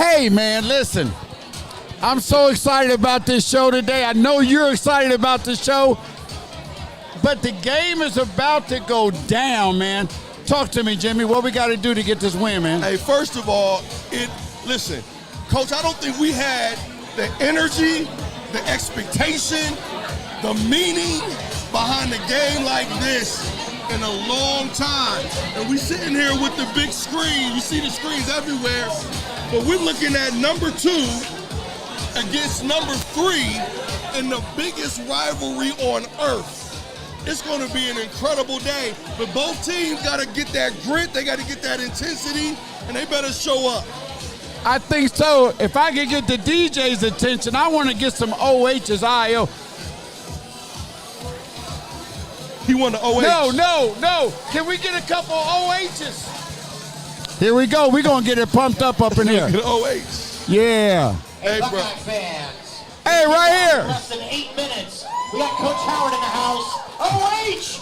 Hey, man, listen. I'm so excited about this show today. I know you're excited about the show. But the game is about to go down, man. Talk to me, Jimmy. What we got to do to get this win, man? Hey, first of all, listen, Coach, I don't think we had the energy, the expectation, the meaning behind the game like this in a long time. And we sitting here with the big screen. You see the screens everywhere. But we're looking at number 2 against number 3 in the biggest rivalry on earth. It's going to be an incredible day. But both teams got to get that grit. They got to get that intensity. And they better show up. I think so. If I could get the DJ's attention, I want to get some OH's IO. He won the OH. No. Can we get a couple OH's? Here we go. We're going to get it pumped up in here. Get OH. Yeah. Hey, bro. Fans. Hey, right here. Less than 8 minutes. We got Coach Howard in the house. OH!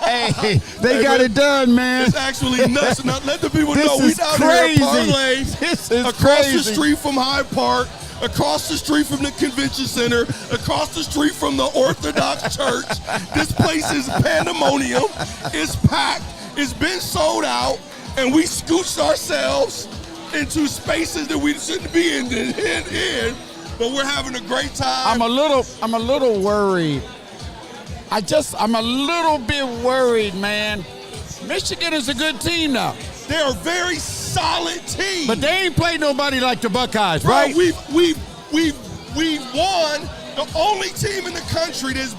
Hey, they got it done, man. It's actually nuts. Now, let the people know we down crazy. here at Parlay. This is across crazy. the street from Hyde Park, across the street from the convention center, across the street from the Orthodox Church. This place is pandemonium. It's packed. It's been sold out, and we scooched ourselves into spaces that we shouldn't be in, but we're having a great time. I'm a little worried. I'm a little bit worried, man. Michigan is a good team now. They're a very solid team. But they ain't played nobody like the Buckeyes, Bro, right? We've won the only team in the country that's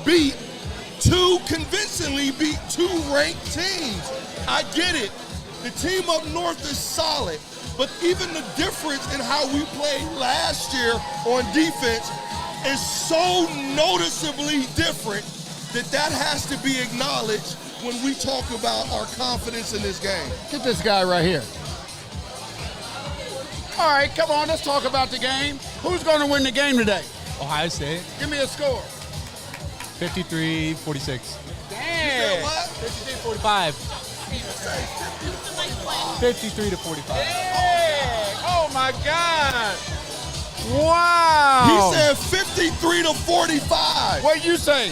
convincingly beat 2 ranked teams. I get it. The team up north is solid. But even the difference in how we played last year on defense is so noticeably different that has to be acknowledged when we talk about our confidence in this game. Get this guy right here. All right, come on, let's talk about the game. Who's going to win the game today? Ohio State. Give me a score. 53-46. Damn. What? 53-45. 53-45. Yeah. Oh, my God. Wow. He said 53-45. What'd you say?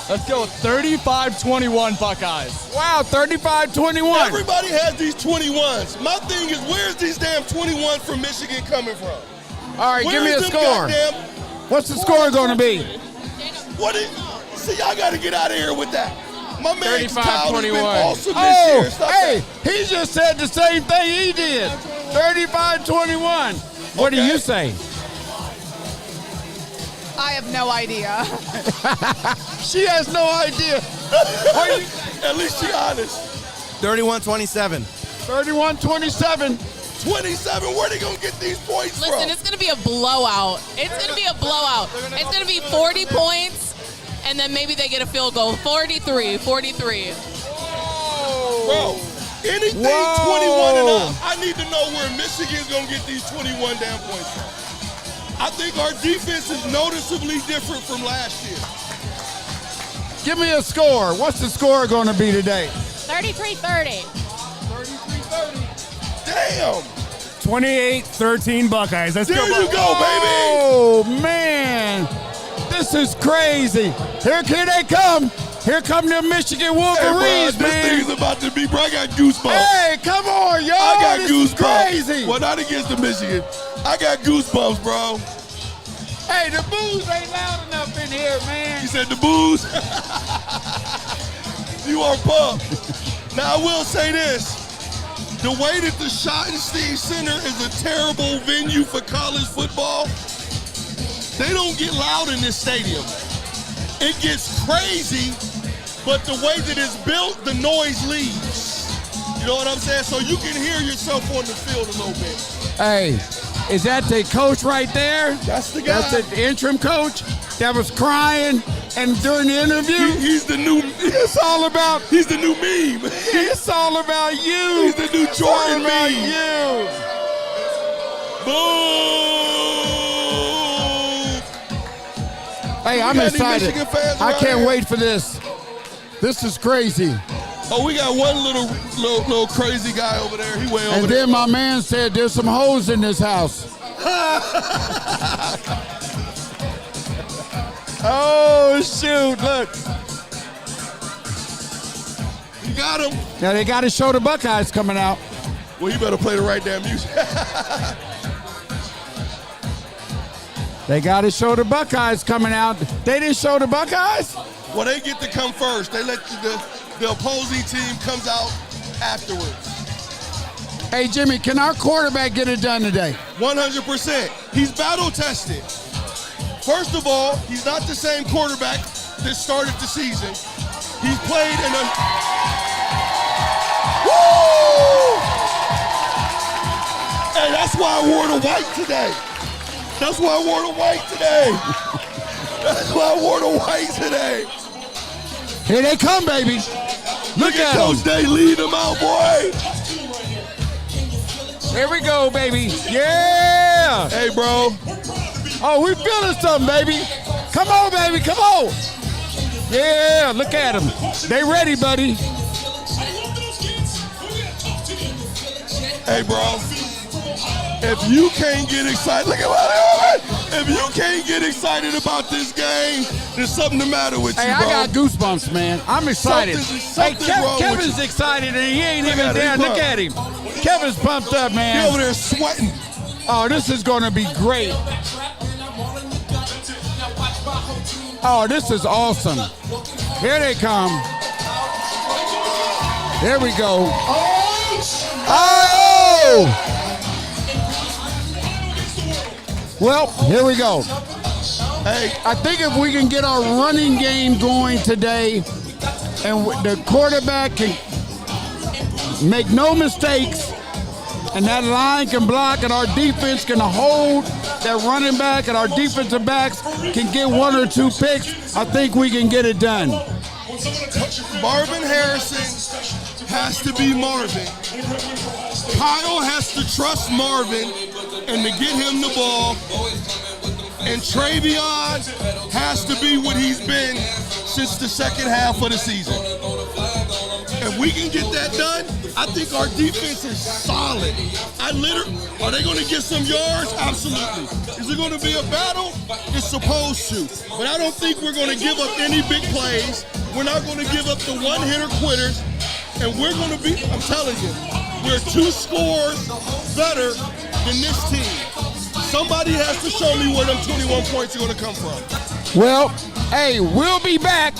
Let's go 35-21 Buckeyes. Wow, 35-21. Everybody has these 21s. My thing is, where's these damn 21s from Michigan coming from? All right, give me a Where's them score. goddamn- What's the score going to be? See, y'all got to get out of here with that. My man 35-21. Awesome this year. Stop hey, that. he just said the same thing he did. 35-21. What do Okay. you say? I have no idea. She has no idea. At least she honest. 31-27. 31-27. 27, where they going to get these points Listen, from? it's going to be a blowout. It's going to be a blowout. It's going to be 40 points, and then maybe they get a field goal. 43. Bro, anything 21 and up, I need to know where Michigan's going to get these 21 damn points from. I think our defense is noticeably different from last year. Give me a score. What's the score going to be today? 33-30. 33-30. Damn. 28-13 Buckeyes. Let's There go, you go, baby. Oh, man. This is crazy. Here they come. Here come the Michigan Wolverines, hey, bro, man. This thing's about to be, bro. I got goosebumps. Hey, come on, y'all. I got this goosebumps. is crazy. Well, not against the Michigan. I got goosebumps, bro. Hey, the booze ain't loud enough in here, man. You said the booze? You are pumped. Now, I will say this. The way that the Schottenstein Center is a terrible venue for college football, they don't get loud in this stadium. It gets crazy, but the way that it's built, the noise leaves. You know what I'm saying? So you can hear yourself on the field a little bit. Hey, is that the coach right there? That's the guy. That's the interim coach that was crying and during the interview? He's the new. It's all about. He's the new meme. It's all about you. He's the new Jordan about meme. you. Boom. Hey, I'm got any excited. Michigan fans I around can't here? wait for this. This is crazy. Oh, we got one little crazy guy over there. He way over And there. then my man said there's some hoes in this house. Oh, shoot, look. You got him. Now they got to show the Buckeyes coming out. Well, you better play the right damn music. They got to show the Buckeyes coming out. They didn't show the Buckeyes? Well, they get to come first. They let the opposing team comes out afterwards. Hey, Jimmy, can our quarterback get it done today? 100%. He's battle tested. First of all, he's not the same quarterback that started the season. He's played in a... Woo! Hey, that's why I wore the white today. That's why I wore the white today. That's why I wore the white today. Here they come, baby. Look at Coach them. Day lead them out, boy. Here we go, baby. Yeah. Hey, bro. Oh, we feeling something, baby. Come on, baby. Come on. Yeah, look at them. They ready, buddy. Hey, bro. If you can't get excited, look at what. If you can't get excited about this game, there's something the matter with Hey, you, I bro. got goosebumps, man. I'm excited. Something's wrong with Kevin's you. excited and he ain't Look even at him, there. he Look pumped. at him. Kevin's pumped up, He man. over there sweating. Oh, this is going to be great. Oh, this is awesome. Here they come. There we go. Oh! Well, here we go. Hey, I think if we can get our running game going today and the quarterback can make no mistakes and that line can block and our defense can hold that running back and our defensive backs can get one or two picks, I think we can get it done. Marvin Harrison has to be Marvin. Kyle has to trust Marvin and to get him the ball. And Travion has to be what he's been since the second half of the season. If we can get that done, I think our defense is solid. Are they going to get some yards? Absolutely. Is it going to be a battle? It's supposed to. But I don't think we're going to give up any big plays. We're not going to give up the one-hitter quitters. And we're going to be, I'm telling you, we're 2 scores better than this team. Somebody has to show me where them 21 points are going to come from. Well, hey, we'll be back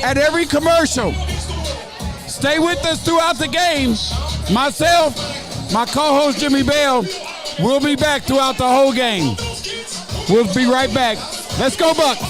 at every commercial. Stay with us throughout the game. Myself, my co-host Jimmy Bell, we'll be back throughout the whole game. We'll be right back. Let's go, Bucks.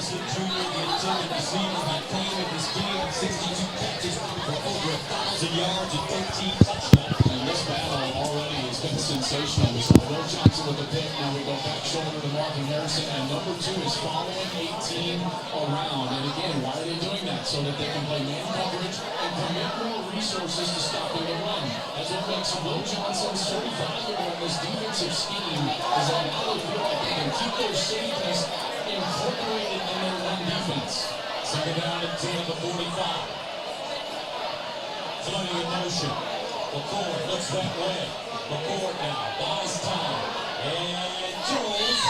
Anderson Jr., the intended receiver, had played in this game, 62 catches for over 1,000 yards and 13 touchdowns. And this battle already has been sensational. We saw Will Johnson with a pick. Now we go back shoulder to Marvin Harrison, and number 2 is following 18 around. And again, why are they doing that? So that they can play man coverage and commit more resources to stopping the run. That's what makes Will Johnson so valuable in this defensive scheme, is that now they feel like they can keep their safeties incorporated in their run defense. Second down and 10 at the 45. Flooding in motion. McCord looks that way. McCord now buys time. And Jones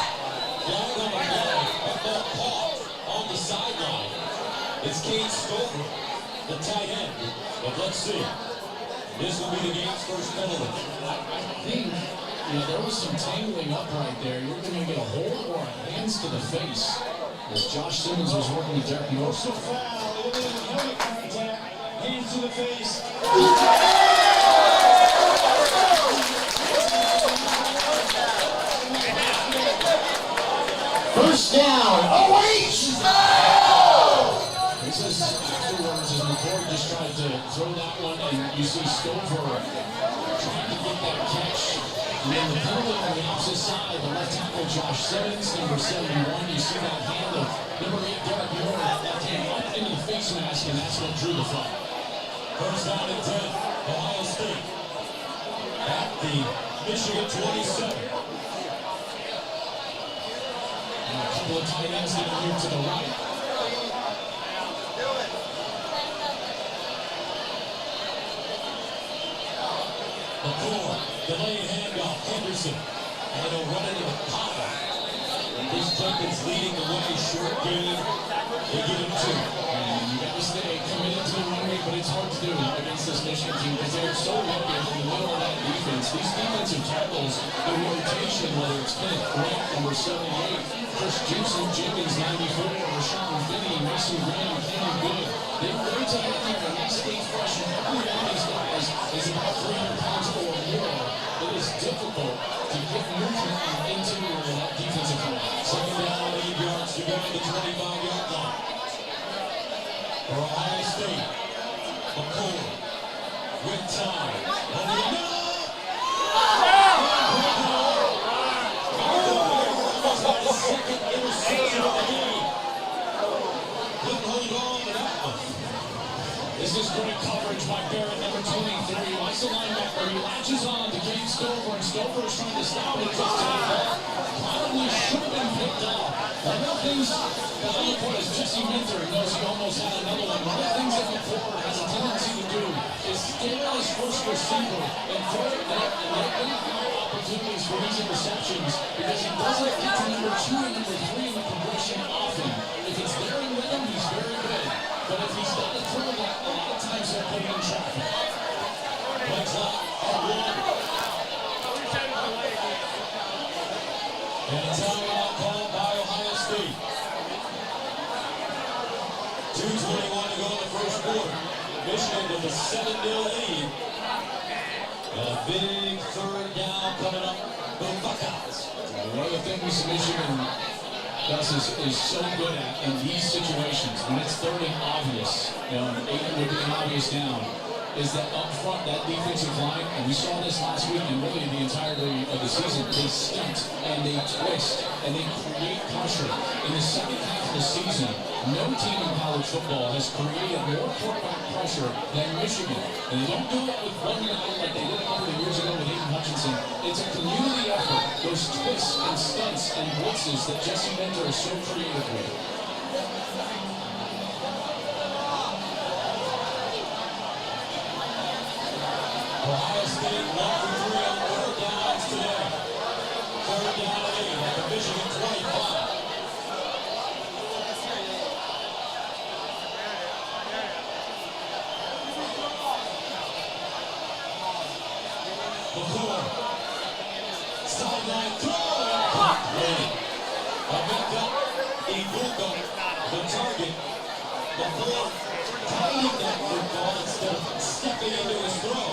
flag on the play. That ball caught on the sideline. It's Kane Stover, the tight end. But let's see. This will be the game's first penalty. I think there was some tangling up right there. You're going to get a hold or a hands to the face as Josh Simmons was working with Derek Moore. So foul, helmet contact, hands to the face. First down. This is afterwards as McCord just tried to throw that one, and you see Stover trying to get that catch. And then the penalty on the opposite side, the left tackle Josh Simmons, number 71. You see that hand of number 8 Derek Moore, that left hand up into the face mask, and that's what drew the flag. First down and 10, Ohio State at the Michigan 27. And a couple of tight ends down here to the right. McCord, delayed handoff, Henderson, and he'll run into the pile. Chris Jenkins leading the way, short game. They give him 2. And you got to stay committed to the run rate, but it's hard to do against this Michigan team because they're so located in the middle of that defense. These defensive tackles, the rotation, whether it's Kenneth Grant, number 78, Chris Gibson, Jenkins, 94, Rashawn Finney, Mason Graham, Kenny Good. They rotate in there and they stay fresh, and every one of these guys is about 300 pounds or more. It is difficult to get movement into that defensive line. Second down, 8 yards to go to the 25-yard line. For Ohio State, McCord with time. Over the middle. Second interception of the game. Couldn't hold on to that one. This is great coverage by Barrett, number 23. Likes the linebacker. He latches on to Kane Stover, and Stover is trying to stop it. Probably should have been picked off. One of the things that I look for is Jesse Minter. He knows he almost had another one. One of the things that McCord has a tendency to do is scale his first receiver and throw it back and let him have opportunities for these interceptions because he doesn't get to number 2 and number 3 in the progression often. If it's there in rhythm, he's very good. But if he's got to throw that, a lot of times he'll put it in traffic. Legs up at 1. And a timeout called by Ohio State. 2:21 to go in the first quarter. Michigan with a 7-0 lead. A big third down coming up for the Buckeyes. One of the things Michigan does is so good at in these situations, when it's third and obvious, and Aiden would be an obvious down, is that up front, that defensive line, and we saw this last week and really the entirety of the season, they stunt and they twist and they create pressure. In the second half of the season, no team in college football has created more quarterback pressure than Michigan. And they don't do it with one guy like they did a couple of years ago with Aiden Hutchinson. It's a community effort, those twists and stunts and blitzes that Jesse Minter is so creative with. Ohio State 1 for 3 on third downs today. Third down and 8 at the Michigan 25. McCord, sideline throw, and complete. Abeka Ibuka, the target. McCord tying that football instead of stepping into his throw.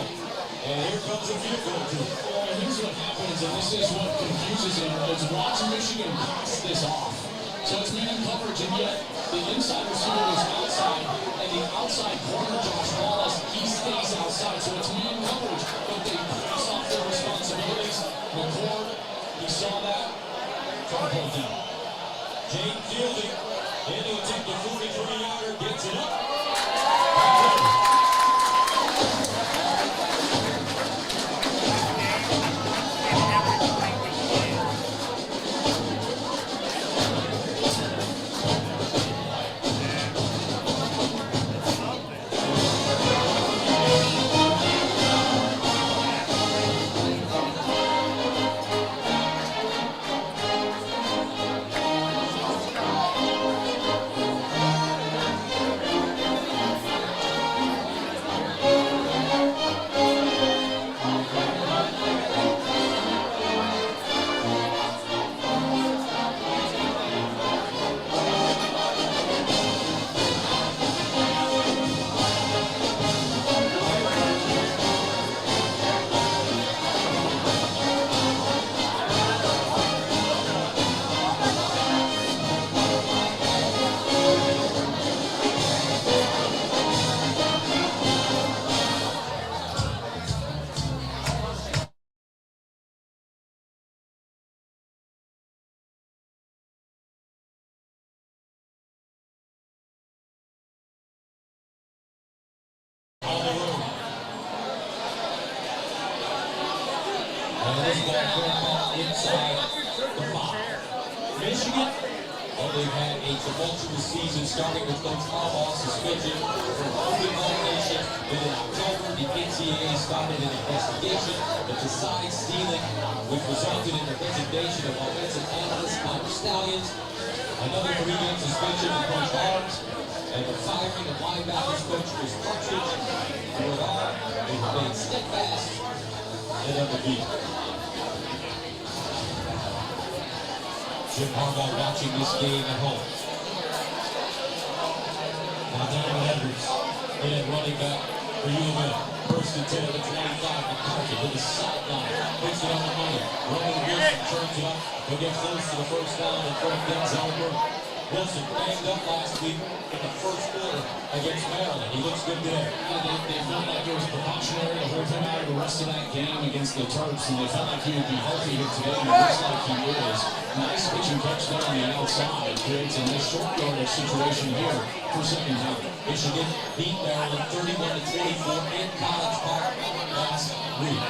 And here comes a field goal to it. Well, here's what happens, and this is what confuses him, is watch Michigan pass this off. So it's man coverage, and yet the inside receiver is outside, and the outside corner, Josh Wallace, he stays outside. So it's man coverage, but they pass off their responsibilities. McCord, he saw that. Trying to pull it down. Jake Fielding into a take the 43-yarder, gets it up. Inside the 5. Michigan, well, they've had a tumultuous season, starting with Coach Harbaugh's suspension for open violation. Then in October, the NCAA started an investigation into side stealing, which resulted in the resignation of offensive analyst Mike Stallions, another 3-game suspension for Coach Harms, and the firing of linebackers coach Chris Partridge. Through it all, they remained steadfast and undefeated. Jim Harbaugh watching this game at home. Now Donovan Edwards in at running back for U of M. First and 10 at the 25. McCarthy with the sideline. Puts it on the money. Roman Wilson turns it up. He'll get close to the first down in front of Denzel Burke. Wilson banged up last week in the first quarter against Maryland. He looks good today. They felt like it was precautionary to hold him out of the rest of that game against the Terps, and they felt like he would be healthy here today, and it looks like he is. Nice pitch and catch there on the outside. Creates a nice short yardage situation here for second down. Michigan beat Maryland 31-24 in College Park last week.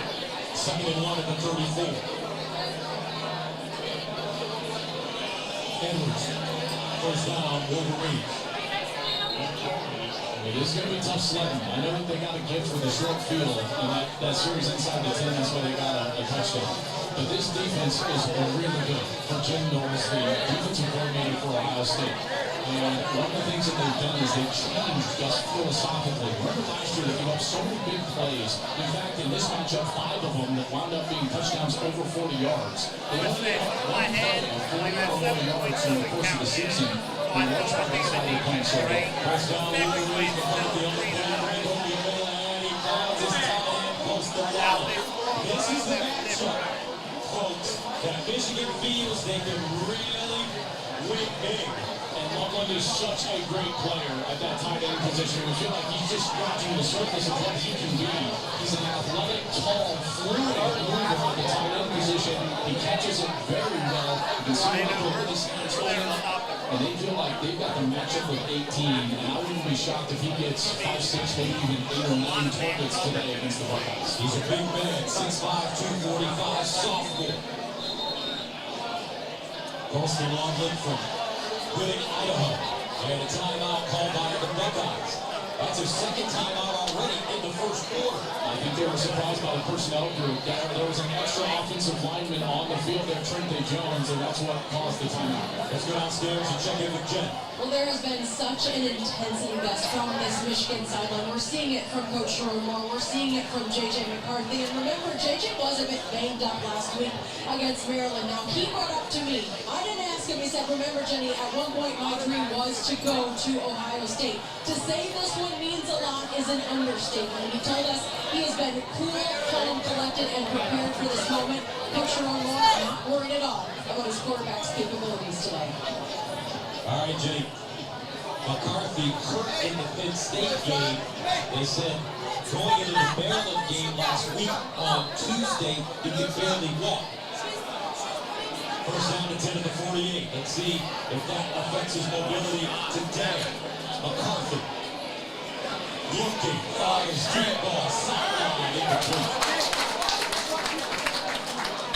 2nd and 1 at the 34. Edwards. First down, Wolverines. It is going to be tough sledding. I know that they got a gift with a short field, and that series inside the 10, that's why they got a touchdown. But this defense is really good for Jim Knowles, the defensive coordinator for Ohio State. And one of the things that they've done is they've changed just philosophically. Remember last year they gave up so many big plays. In fact, in this matchup, 5 of them that wound up being touchdowns over 40 yards. They only had 40 yards in the course of the season. And that's why they started playing so well. First down, Wolverines. McCarthy on the play. And he finds his tight end close to Lally. This is the matchup, folks, that Michigan feels they can really win big. And Loveland is such a great player at that tight end position. We feel like he's just scratching the surface of what he can be. He's an athletic, tall, fluid mover on the tight end position. He catches it very well. You can see him with his hands there. And they feel like they've got the matchup with 18. And I wouldn't be shocked if he gets 5, 6, maybe even 8 or 9 targets today against the Buckeyes. He's a big man, 6'5", 245, sophomore. Colston Loveland from Whittick, Idaho. And a timeout called by the Buckeyes. That's their 2nd timeout already in the first quarter. I think they were surprised by the personnel group. There was an extra offensive lineman on the field there, Trente Jones, and that's what caused the timeout. Let's go downstairs and check in with Jen. Well, there has been such an intensity that's from this Michigan sideline. We're seeing it from Coach Sherman. We're seeing it from J.J. McCarthy. And remember, J.J. was a bit banged up last week against Maryland. Now, he brought up to me, I didn't ask him, he said, remember, Jenny, at one point my dream was to go to Ohio State. To say this one means a lot is an understatement. He told us he has been cool, calm, collected, and prepared for this moment. Coach Sherman, not worried at all about his quarterback's capabilities today. All right, Jake. McCarthy hurt in the Penn State game. They said going into the Maryland game last week on Tuesday, he could barely walk. First down to 10 at the 48. Let's see if that affects his mobility today. McCarthy looking, fires deep ball, sideline incomplete.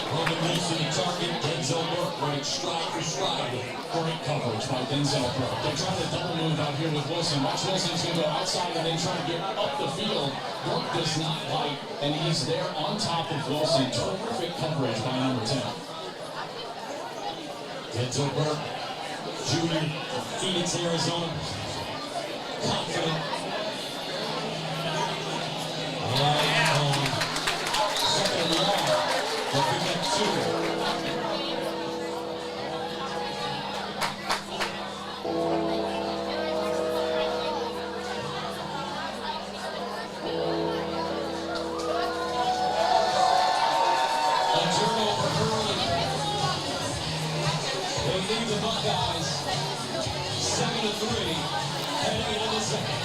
Roman Wilson to target, Denzel Burke running stride for stride. Great coverage by Denzel Burke. They're trying to double move out here with Wilson. Watch Wilson's going to go outside and then try to get up the field. Burke does not bite, and he's there on top of Wilson. Terrific coverage by number 10. Denzel Burke, junior from Phoenix, Arizona. Confident. Second and long. They'll pick up 2. The Buckeyes 7-3 heading into the second.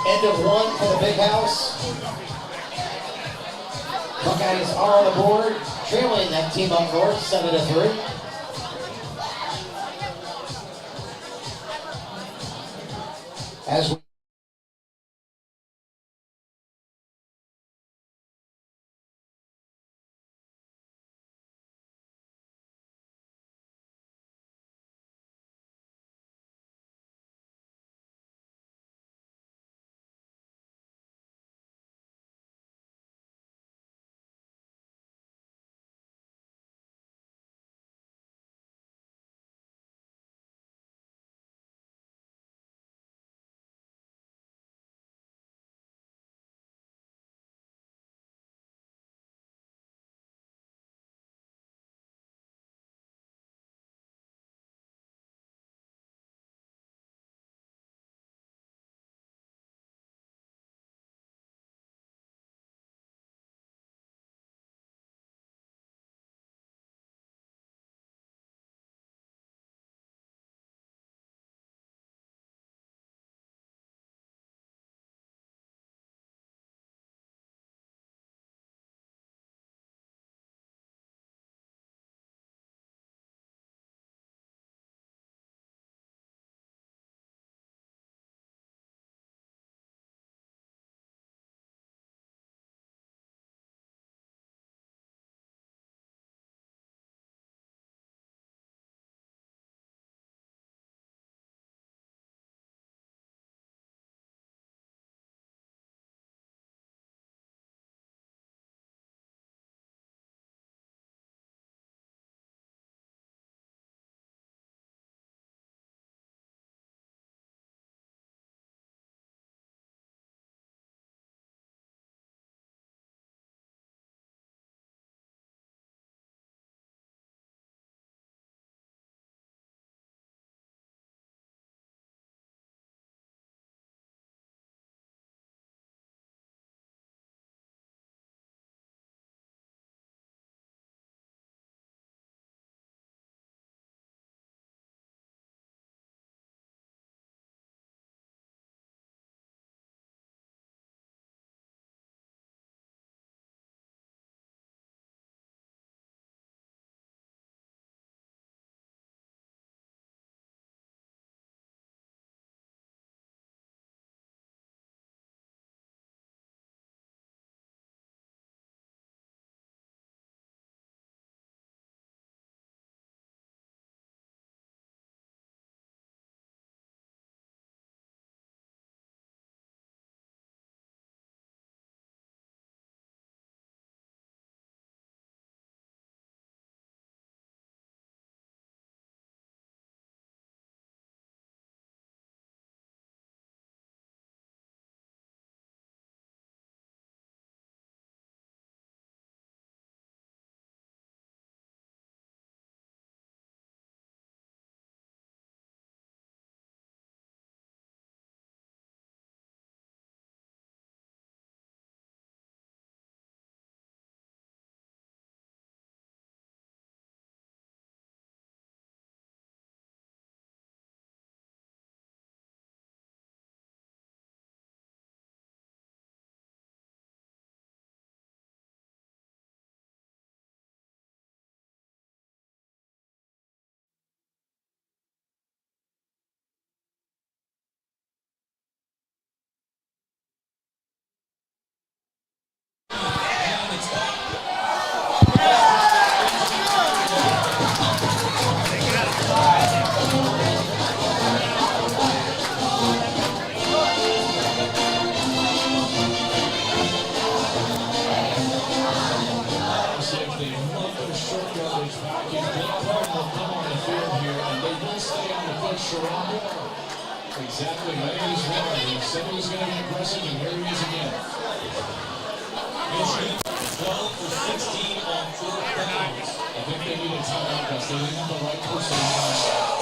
End of 1 for the Big House. Buckeyes are on the board, trailing that team up north 7-3. As we Exactly. That is right. He said he was going to be aggressive, and here he is again. Michigan, 12 for 16 on 4th downs. I think they need a timeout because they didn't have the right person in line.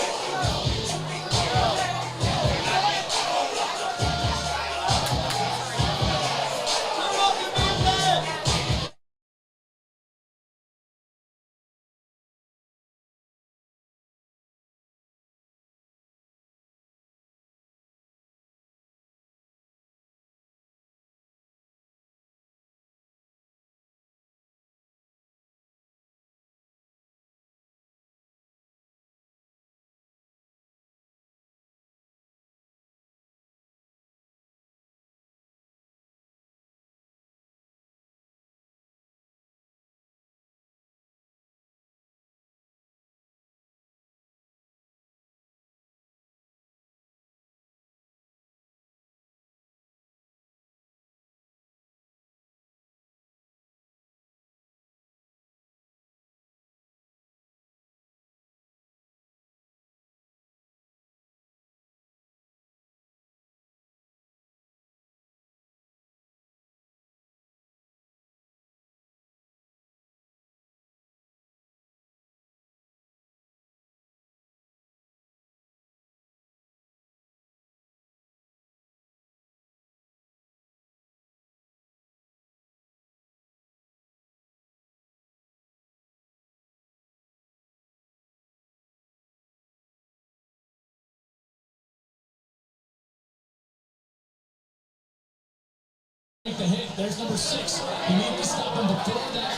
Take the hit. There's number 6. He needed to stop him before that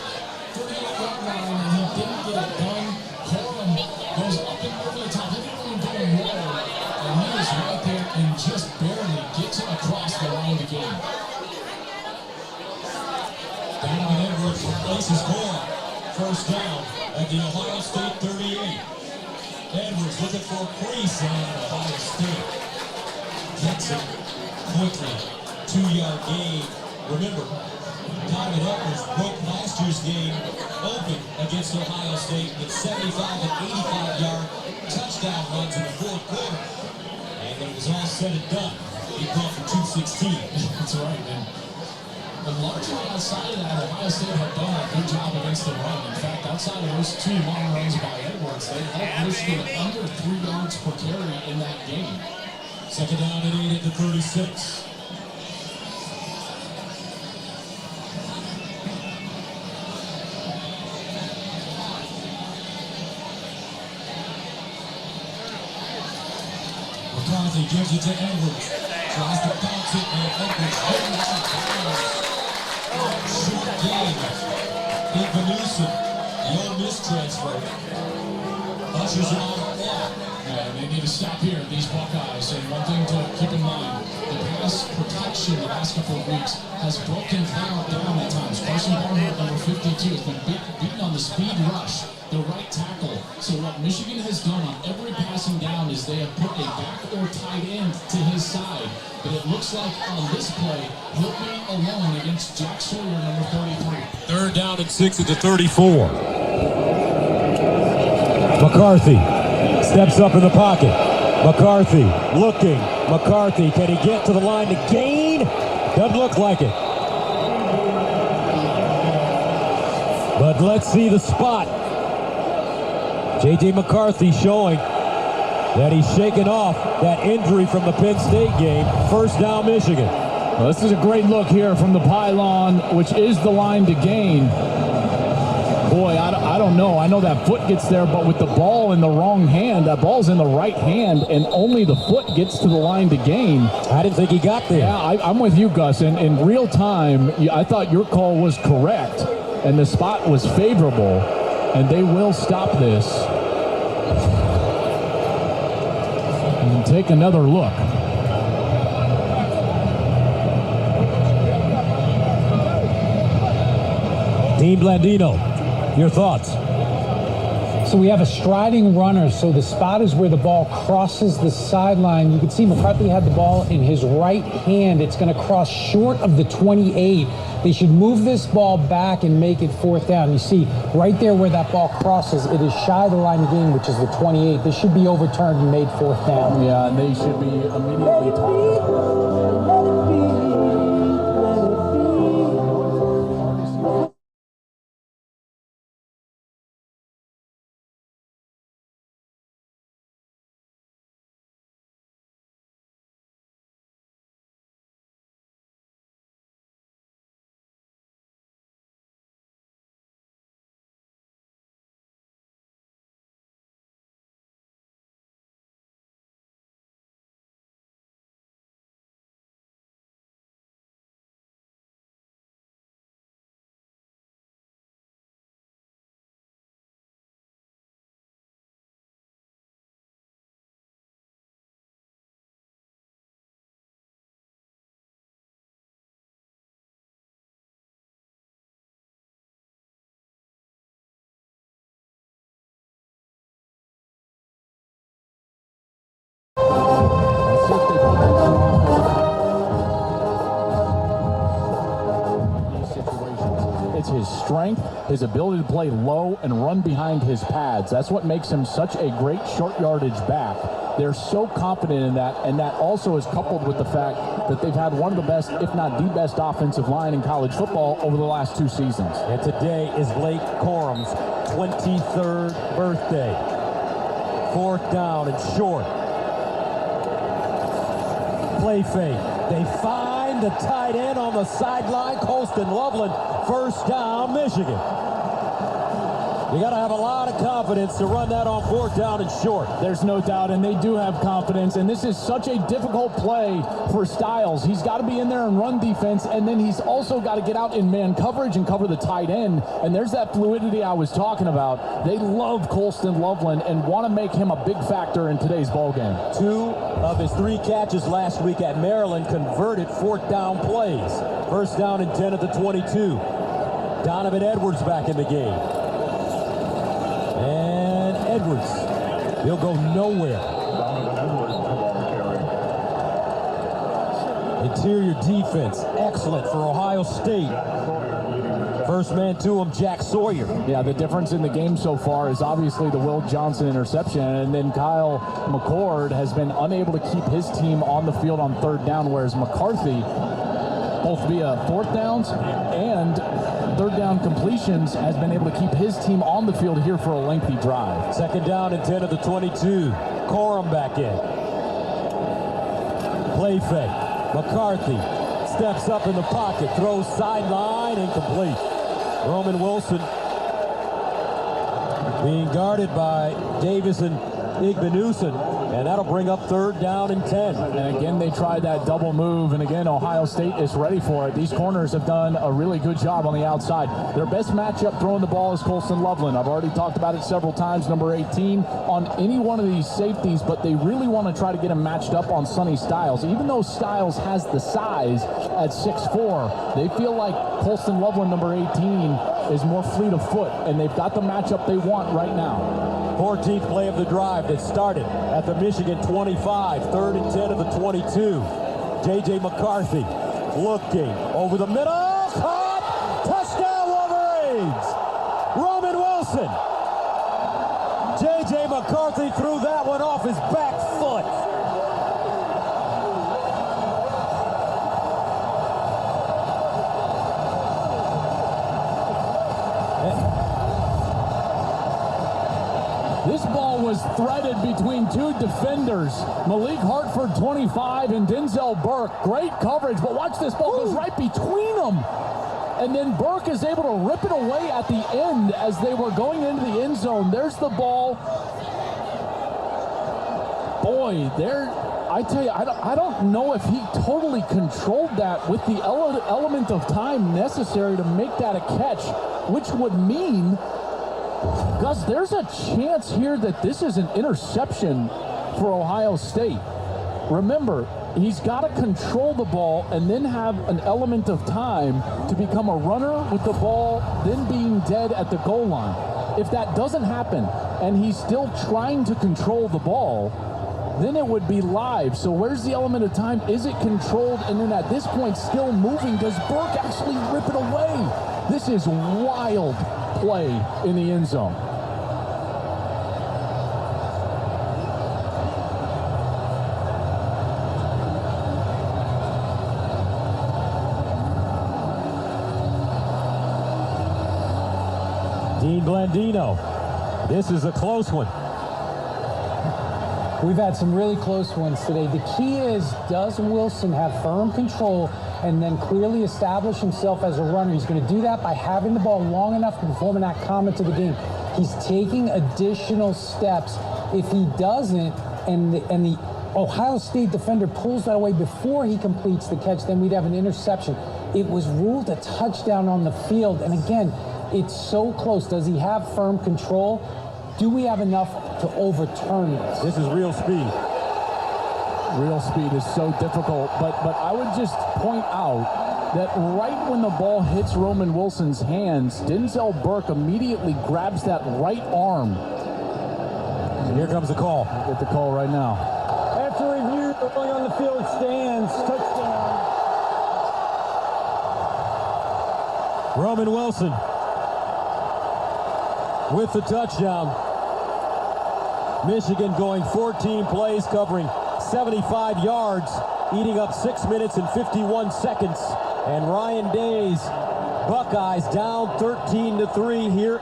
38-yard line, and he didn't get it done. Corum goes up and over the top. He didn't even go low, and he is right there and just barely gets it across the line to gain. Donovan Edwards replaces Corum. First down at the Ohio State 38. Edwards looking for a crease, and Ohio State gets it quickly. 2-yard gain. Remember, Donovan Edwards broke last year's game open against Ohio State with 75 and 85-yard touchdown runs in the 4th quarter. And when it was all said and done, he caught for 216. That's right, man. And largely outside of that, Ohio State had done a good job against the run. In fact, outside of those 2 long runs by Edwards, they held Michigan under 3 yards per carry in that game. Second down and 8 at the 36. McCarthy gives it to Edwards. Tries to bounce it, and Edwards holding on down. Short gain. Invanusa, the Ole Miss transfer. Ushers it on the block. And they need to stop here, these Buckeyes. And one thing to keep in mind, the pass protection the last couple of weeks has broken down at times. Carson Barnhart, number 52, has been beaten on the speed rush, the right tackle. So what Michigan has done on every passing down is they have put a back or tight end to his side. But it looks like on this play, he'll be alone against Jack Sawyer, number 33. Third down and 6 at the 34. McCarthy steps up in the pocket. McCarthy looking. McCarthy, can he get to the line to gain? Doesn't look like it. But let's see the spot. J.J. McCarthy showing that he's shaken off that injury from the Penn State game. First down, Michigan. Well, this is a great look here from the pylon, which is the line to gain. Boy, I don't know. I know that foot gets there, but with the ball in the wrong hand, that ball's in the right hand, and only the foot gets to the line to gain. I didn't think he got there. Yeah, I'm with you, Gus. In real time, I thought your call was correct, and the spot was favorable, and they will stop this. And take another look. Dean Blandino, your thoughts? So we have a striding runner. So the spot is where the ball crosses the sideline. You can see McCarthy had the ball in his right hand. It's going to cross short of the 28. They should move this ball back and make it 4th down. You see right there where that ball crosses, it is shy of the line of game, which is the 28. This should be overturned and made 4th down. Yeah, and they should be immediately talking about it. It's his strength, his ability to play low and run behind his pads. That's what makes him such a great short yardage back. They're so confident in that, and that also is coupled with the fact that they've had one of the best, if not the best, offensive line in college football over the last 2 seasons. And today is Blake Corum's 23rd birthday. 4th down and short. Play fake. They find the tight end on the sideline. Colston Loveland, 1st down, Michigan. You got to have a lot of confidence to run that on 4th down and short. There's no doubt, and they do have confidence, and this is such a difficult play for Styles. He's got to be in there and run defense, and then he's also got to get out in man coverage and cover the tight end, and there's that fluidity I was talking about. They love Colston Loveland and want to make him a big factor in today's ballgame. 2 of his 3 catches last week at Maryland converted 4th down plays. 1st down and 10 at the 22. Donovan Edwards back in the game. And Edwards, he'll go nowhere. Interior defense, excellent for Ohio State. First man to him, Jack Sawyer. Yeah, the difference in the game so far is obviously the Will Johnson interception, and then Kyle McCord has been unable to keep his team on the field on 3rd down, whereas McCarthy, both via 4th downs and 3rd down completions, has been able to keep his team on the field here for a lengthy drive. 2nd down and 10 at the 22. Corum back in. Play fake. McCarthy steps up in the pocket, throws sideline, incomplete. Roman Wilson being guarded by Davis and Igbenuson, and that'll bring up 3rd down and 10. And again, they tried that double move, and again, Ohio State is ready for it. These corners have done a really good job on the outside. Their best matchup throwing the ball is Colston Loveland. I've already talked about it several times, number 18, on any one of these safeties, but they really want to try to get him matched up on Sonny Styles. Even though Styles has the size at 6'4", they feel like Colston Loveland, number 18, is more fleet of foot, and they've got the matchup they want right now. 14th play of the drive that started at the Michigan 25, 3rd and 10 of the 22. J.J. McCarthy looking over the middle, caught, touchdown Wolverines! Roman Wilson. J.J. McCarthy threw that one off his back foot. This ball was threaded between 2 defenders. Malik Hartford, 25, and Denzel Burke. Great coverage, but watch this ball goes right between them. And then Burke is able to rip it away at the end as they were going into the end zone. There's the ball. Boy, I tell you, I don't know if he totally controlled that with the element of time necessary to make that a catch, which would mean, Gus, there's a chance here that this is an interception for Ohio State. Remember, he's got to control the ball and then have an element of time to become a runner with the ball, then being dead at the goal line. If that doesn't happen and he's still trying to control the ball, then it would be live. So where's the element of time? Is it controlled? And then at this point, still moving. Does Burke actually rip it away? This is wild play in the end zone. Dean Blandino. This is a close one. We've had some really close ones today. The key is, does Wilson have firm control and then clearly establish himself as a runner? He's going to do that by having the ball long enough to perform in that comment to the game. He's taking additional steps. If he doesn't, and the Ohio State defender pulls that away before he completes the catch, then we'd have an interception. It was ruled a touchdown on the field. And again, it's so close. Does he have firm control? Do we have enough to overturn this? This is real speed. Real speed is so difficult, but I would just point out that right when the ball hits Roman Wilson's hands, Denzel Burke immediately grabs that right arm. And here comes the call. Get the call right now. After review, the play on the field stands. Touchdown. Roman Wilson with the touchdown. Michigan going 14 plays, covering 75 yards, eating up 6 minutes and 51 seconds. And Ryan Day's Buckeyes down 13-3 here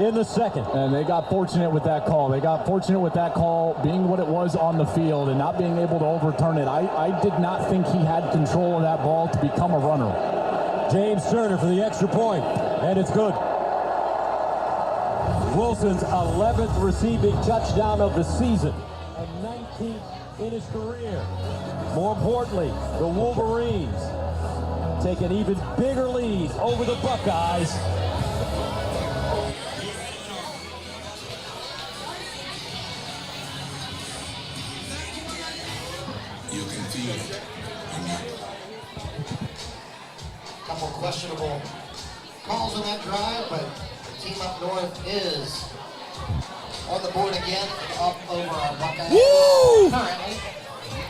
in the second. And they got fortunate with that call. They got fortunate with that call being what it was on the field and not being able to overturn it. I did not think he had control of that ball to become a runner. James Turner for the extra point, and it's good. Wilson's 11th receiving touchdown of the season and 19th in his career. More importantly, the Wolverines take an even bigger lead over the Buckeyes. You can feel it. Couple questionable calls on that drive, but the team up north is on the board again, up over our Buckeyes. Woo! Currently,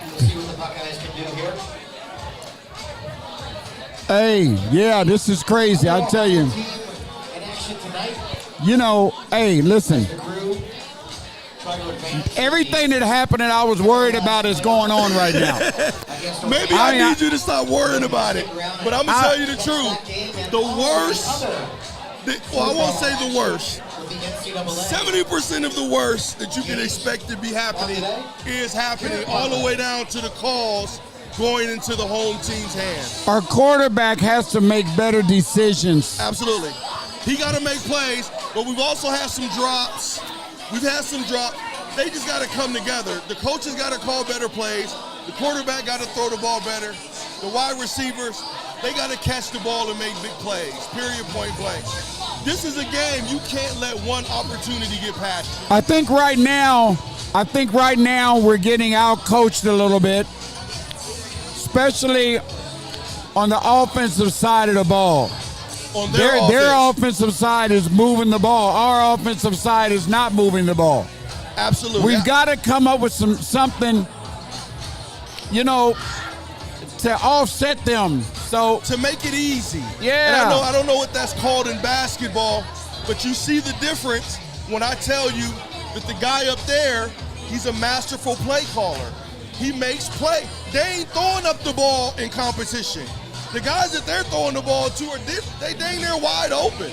we'll see what the Buckeyes can do here. Hey, yeah, this is crazy. I tell you. In action tonight. You know, hey, listen. Everything that happened that I was worried about is going on right now. Maybe I need you to stop worrying about it. But I'm going to tell you the truth. The worst, well, I won't say the worst. 70% of the worst that you can expect to be happening is happening all the way down to the calls going into the home team's hands. Our quarterback has to make better decisions. Absolutely. He got to make plays, but we've also had some drops. We've had some drops. They just got to come together. The coaches got to call better plays. The quarterback got to throw the ball better. The wide receivers, they got to catch the ball and make big plays, period, point blank. This is a game you can't let one opportunity get past you. I think right now we're getting out-coached a little bit, especially on the offensive side of the ball. On their offensive side is moving the ball. Our offensive side is not moving the ball. Absolutely. We've got to come up with something, you know, to offset them. So to make it easy. Yeah. And I don't know what that's called in basketball, but you see the difference when I tell you that the guy up there, he's a masterful play caller. He makes play. They ain't throwing up the ball in competition. The guys that they're throwing the ball to they dang near wide open.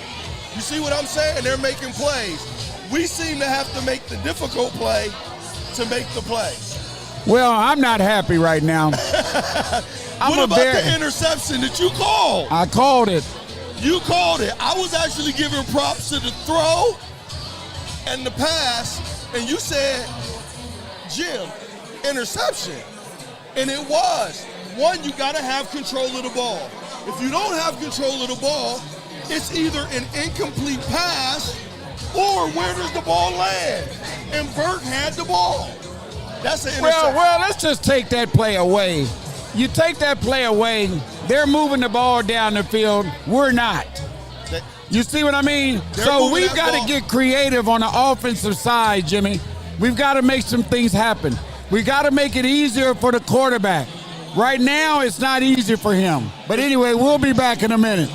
You see what I'm saying? They're making plays. We seem to have to make the difficult play to make the play. Well, I'm not happy right now. What about the interception that you called? I called it. You called it. I was actually giving props to the throw and the pass, and you said, Jim, interception. And it was. One, you got to have control of the ball. If you don't have control of the ball, it's either an incomplete pass or where does the ball land? And Burke had the ball. That's an interception. Well, let's just take that play away. You take that play away, they're moving the ball down the field. We're not. You see what I mean? They're So moving we've that got to ball. get creative on the offensive side, Jimmy. We've got to make some things happen. We got to make it easier for the quarterback. Right now, it's not easy for him. But anyway, we'll be back in a minute.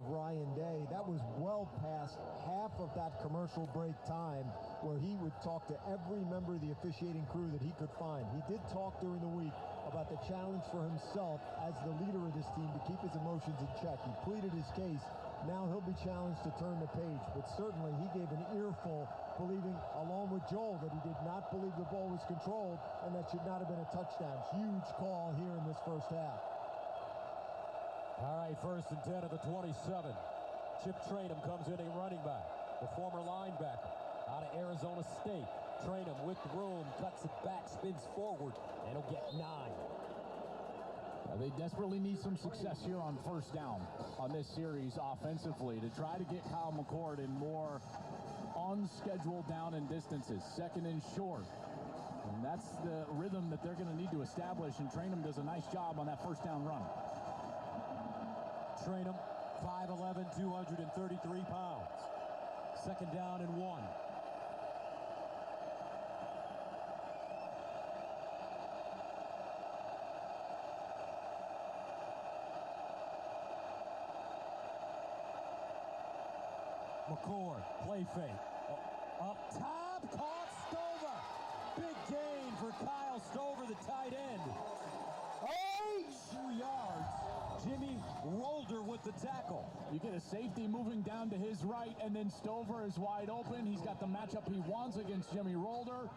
Ryan Day, that was well past half of that commercial break time where he would talk to every member of the officiating crew that he could find. He did talk during the week about the challenge for himself as the leader of this team to keep his emotions in check. He pleaded his case. Now he'll be challenged to turn the page, but certainly he gave an earful, believing, along with Joel, that he did not believe the ball was controlled and that should not have been a touchdown. Huge call here in this first half. All right, 1st and 10 at the 27. Chip Trainum comes in a running back, the former linebacker out of Arizona State. Trainum with room, cuts it back, spins forward, and he'll get 9. They desperately need some success here on first down on this series offensively to try to get Kyle McCord in more unscheduled down and distances, 2nd and short. And that's the rhythm that they're going to need to establish, and Trainum does a nice job on that first down run. Trainum, 5'11", 233 pounds. 2nd down and 1. McCord, play fake. Up top, caught Stover. Big gain for Kyle Stover, the tight end. 2 yards. Jimmy Rolder with the tackle. You get a safety moving down to his right, and then Stover is wide open. He's got the matchup he wants against Jimmy Rolder.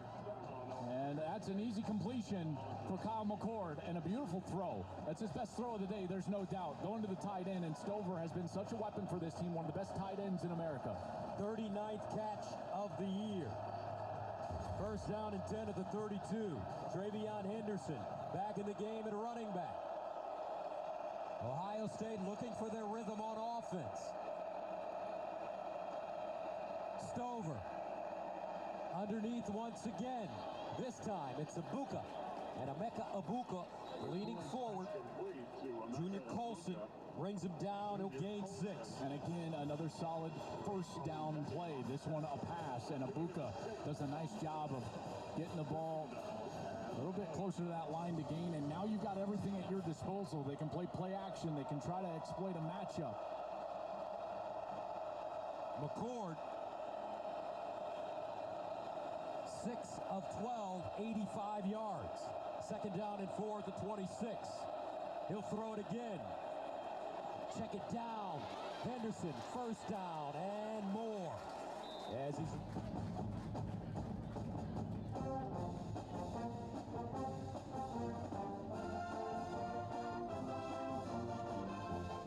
And that's an easy completion for Kyle McCord, and a beautiful throw. That's his best throw of the day, there's no doubt. Going to the tight end, and Stover has been such a weapon for this team, one of the best tight ends in America. 39th catch of the year. 1st down and 10 at the 32. Travion Henderson back in the game at running back. Ohio State looking for their rhythm on offense. Stover underneath once again. This time it's Abuka. And Emeka Abuka leaning forward. Junior Colson brings him down. He'll gain 6. And again, another solid first down play. This one a pass, and Abuka does a nice job of getting the ball a little bit closer to that line to gain. And now you've got everything at your disposal. They can play action. They can try to exploit a matchup. McCord, 6 of 12, 85 yards. 2nd down and 4 at the 26. He'll throw it again. Check it down. Henderson, 1st down and more. As he's...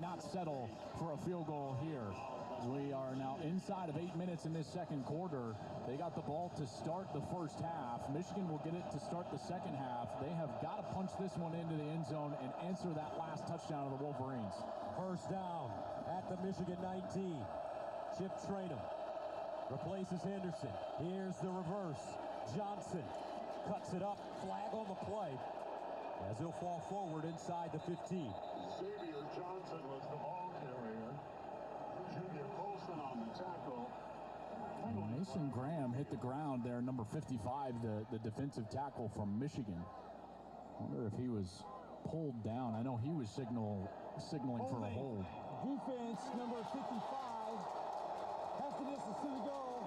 Not settle for a field goal here. We are now inside of 8 minutes in this second quarter. They got the ball to start the first half. Michigan will get it to start the second half. They have got to punch this one into the end zone and answer that last touchdown of the Wolverines. 1st down at the Michigan 19. Chip Trainum replaces Henderson. Here's the reverse. Johnson cuts it up. Flag on the play as he'll fall forward inside the 15. Xavier Johnson was the ball carrier. Junior Colson on the tackle. Mason Graham hit the ground there, number 55, the defensive tackle from Michigan. I wonder if he was pulled down. I know he was signaling for a hold. Defense, number 55, half the distance to the goal,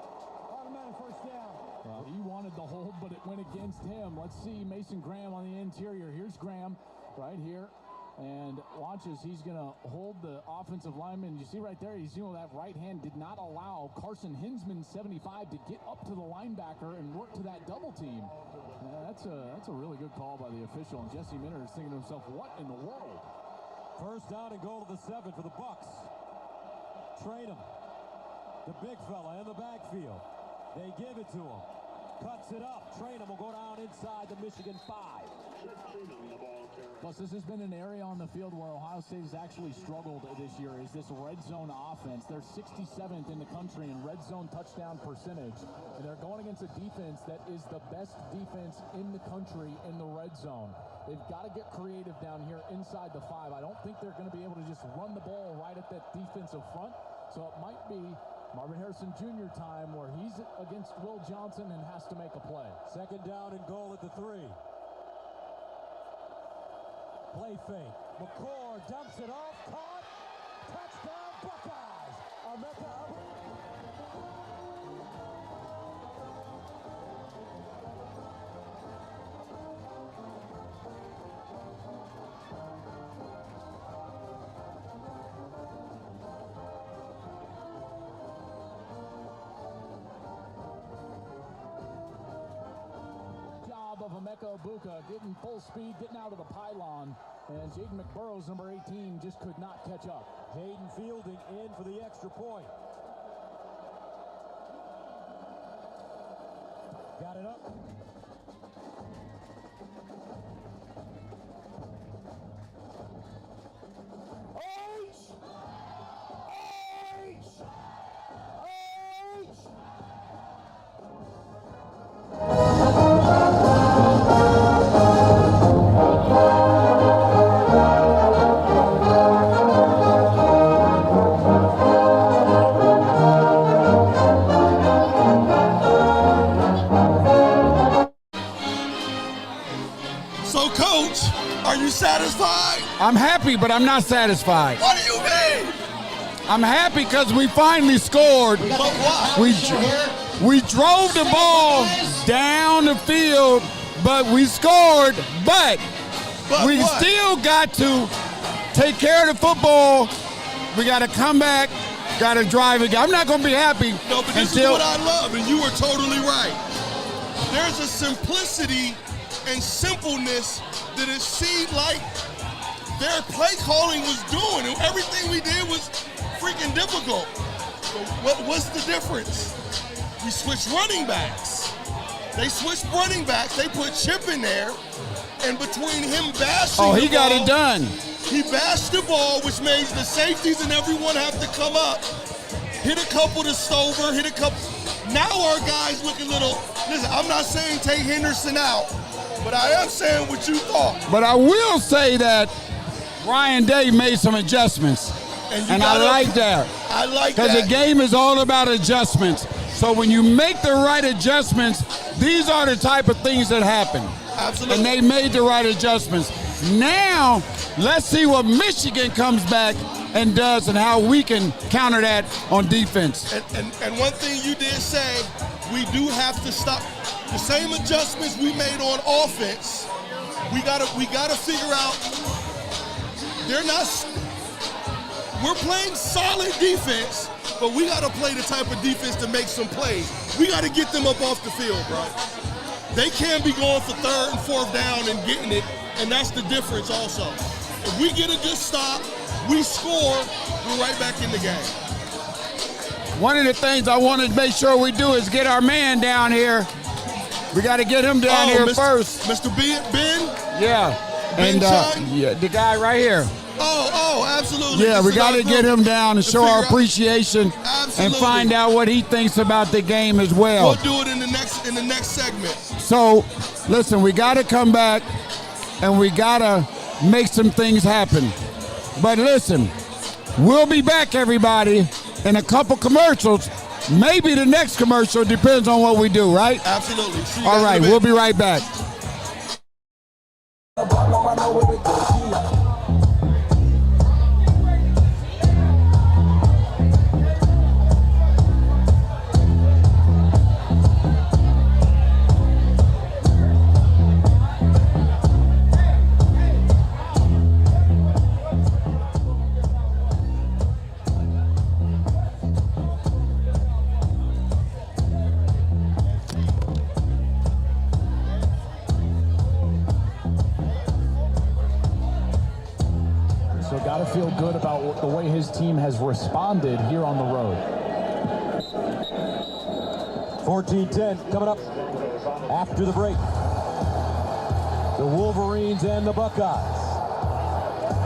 automatic 1st down. Well, he wanted the hold, but it went against him. Let's see Mason Graham on the interior. Here's Graham right here. And watch as he's going to hold the offensive lineman. You see right there, he's, that right hand did not allow Carson Hinsman, 75, to get up to the linebacker and work to that double team. That's a really good call by the official. And Jesse Minter is thinking to himself, what in the world? 1st down and goal to the 7 for the Bucks. Trainum, the big fella in the backfield. They give it to him. Cuts it up. Trainum will go down inside the Michigan 5. Plus, this has been an area on the field where Ohio State has actually struggled this year, is this red zone offense. They're 67th in the country in red zone touchdown percentage, and they're going against a defense that is the best defense in the country in the red zone. They've got to get creative down here inside the 5. I don't think they're going to be able to just run the ball right at that defensive front, so it might be Marvin Harrison Jr. time where he's against Will Johnson and has to make a play. Second down and goal at the 3. Play fake. McCord dumps it off. Caught. Touchdown Buckeyes. Of Emeka Egbuka getting full speed, getting out of the pylon, and Jaden McBurrows, number 18, just could not catch up. Jaden Fielding in for the extra point. Got it up. So, Coach, are you satisfied? I'm happy, but I'm not satisfied. What do you mean? I'm happy because we finally scored. But why? We drove the ball down the field, but we scored. But we what? still got to take care of the football. We got to come back, got to drive again. I'm not going to be happy No, but this is what I love, and you were totally right. There's a simplicity and simpleness that it seemed like their play calling was doing, and everything we did was freaking difficult. But what's the difference? We switched running backs. They switched running backs. They put Chip in there, and between him bashing he got it done. He bashed the ball, which made the safeties and everyone have to come up, hit a couple to Stover, hit a couple. Now our guys look a little, listen, I'm not saying take Henderson out, but I am saying what you thought. But I will say that Ryan Day made some adjustments, and I like that. I like that. Because the game is all about adjustments. So when you make the right adjustments, these are the type of things that happen. Absolutely. And they made the right adjustments. Now, let's see what Michigan comes back and does and how we can counter that on defense. And one thing you did say, we do have to stop the same adjustments we made on offense. We gotta figure out. We're playing solid defense, but we gotta play the type of defense to make some plays. We gotta get them up off the field, bro. They can't be going for 3rd and 4th down and getting it, and that's the difference also. If we get a good stop, we score, we're right back in the game. One of the things I want to make sure we do is get our man down here. We got to get him down here first. Mr. Ben? Yeah. Ben Chang? Yeah, the guy right here. Oh, absolutely. Yeah, we got to get him down and show our figure out- appreciation Absolutely. and find out what he thinks about the game as well. We'll do it in the next segment. So, listen, we got to come back and we got to make some things happen. But listen, we'll be back, everybody, in a couple commercials. Maybe the next commercial, depends on what we do, right? Absolutely. See you All guys right, in a we'll bit. be right back. So got to feel good about the way his team has responded here on the road. 14-10 coming up after the break. The The Wolverines and the Buckeyes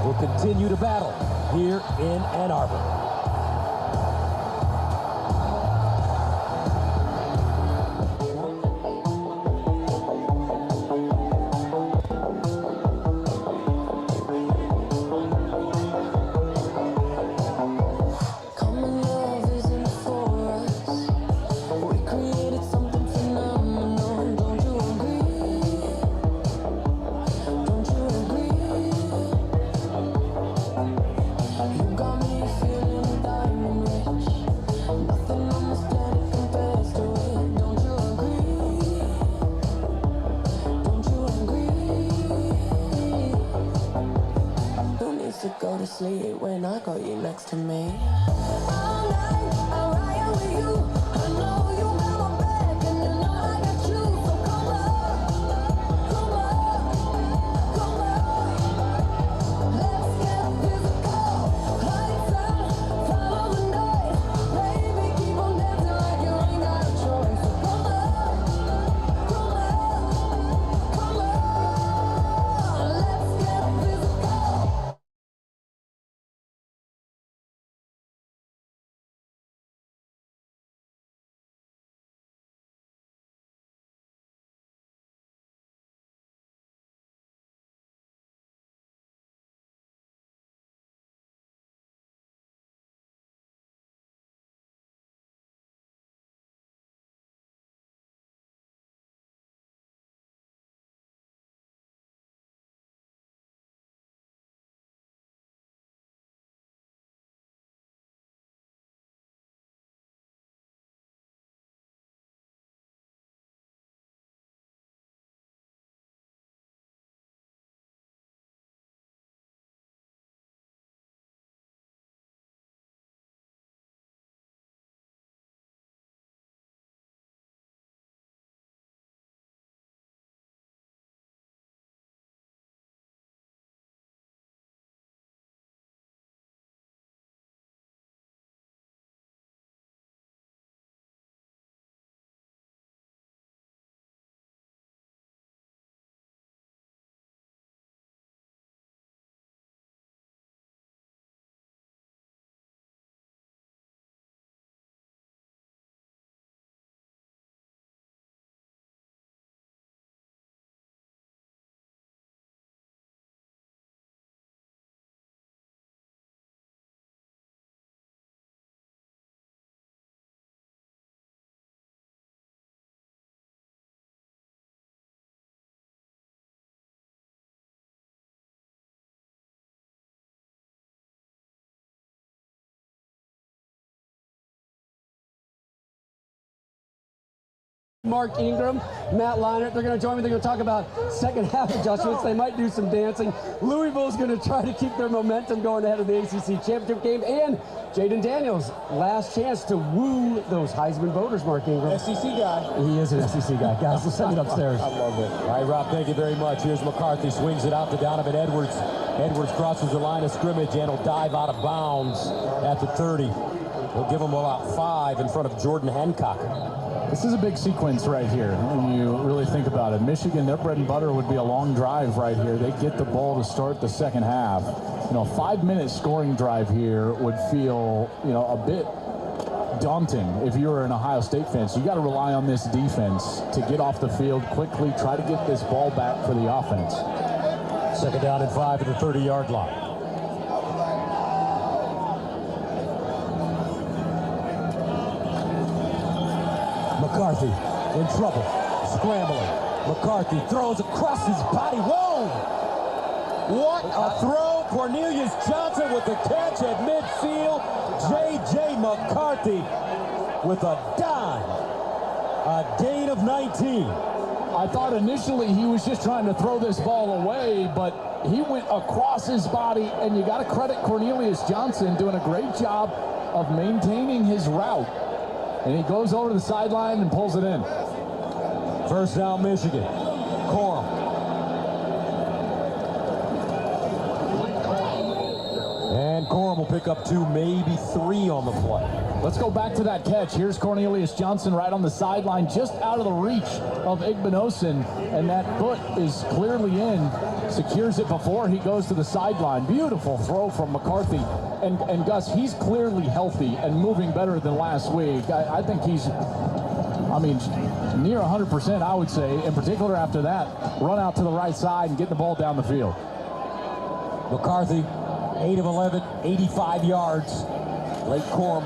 will continue to battle here in Ann Arbor. To go to sleep when I got you next to me. Mark Ingram, Matt Leinart, they're going to join me. They're going to talk about second half adjustments. They might do some dancing. Louisville's going to try to keep their momentum going ahead of the ACC championship game. And Jaden Daniels, last chance to woo those Heisman voters, Mark Ingram. SEC guy. He is an SEC guy. Guys, let's send it upstairs. I love it. All right, Rob, thank you very much. Here's McCarthy, swings it out to Donovan Edwards. Edwards crosses the line of scrimmage and will dive out of bounds at the 30. We'll give him about 5 in front of Jordan Hancock. This is a big sequence right here when you really think about it. Michigan, their bread and butter would be a long drive right here. They get the ball to start the second half. You know, a 5-minute scoring drive here would feel, you know, a bit daunting if you were an Ohio State fan. So you got to rely on this defense to get off the field quickly, try to get this ball back for the offense. Second down and 5 at the 30-yard line. McCarthy in trouble, scrambling. McCarthy throws across his body. Whoa! What a throw! Cornelius Johnson with the catch at midfield. J.J. McCarthy with a dime. A gain of 19. I thought initially he was just trying to throw this ball away, but he went across his body, and you got to credit Cornelius Johnson doing a great job of maintaining his route. And he goes over to the sideline and pulls it in. First down, Michigan. Corum. And Corum will pick up 2, maybe 3 on the play. Let's go back to that catch. Here's Cornelius Johnson right on the sideline, just out of the reach of Igbinosun, and that foot is clearly in. Secures it before he goes to the sideline. Beautiful throw from McCarthy. And Gus, he's clearly healthy and moving better than last week. I think he's, near 100%, I would say, in particular after that run out to the right side and get the ball down the field. McCarthy, 8 of 11, 85 yards. Late Corum.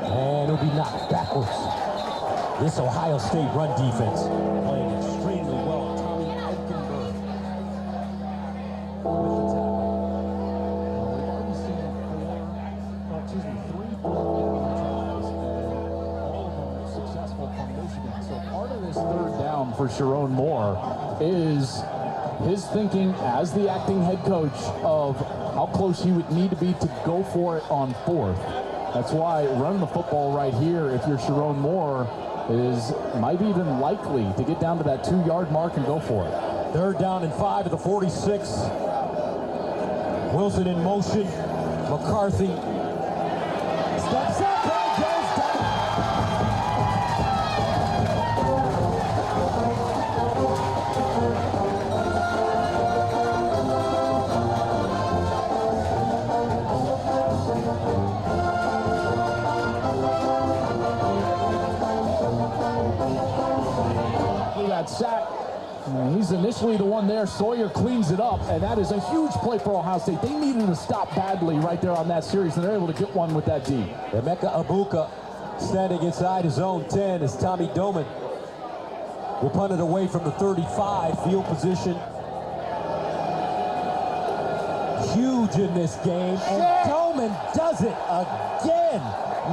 And it'll be knocked backwards. This Ohio State run defense playing extremely well. Tommy Eichenberg with the tackle. We've already seen 3 tries, and all of them successful from Michigan. So part of this third down for Sharon Moore is his thinking as the acting head coach of how close he would need to be to go for it on 4th. That's why running the football right here, if you're Sharon Moore, might be even likely to get down to that 2-yard mark and go for it. 3rd down and 5 at the 46. Wilson in motion. McCarthy steps up and goes down. That sack. He's initially the one there. Sawyer cleans it up, and that is a huge play for Ohio State. They needed to stop badly right there on that series, and they're able to get one with that D. Emeka Abuka standing inside his own 10 as Tommy Doman will punt it away from the 35. Field position huge in this game, and Doman does it again.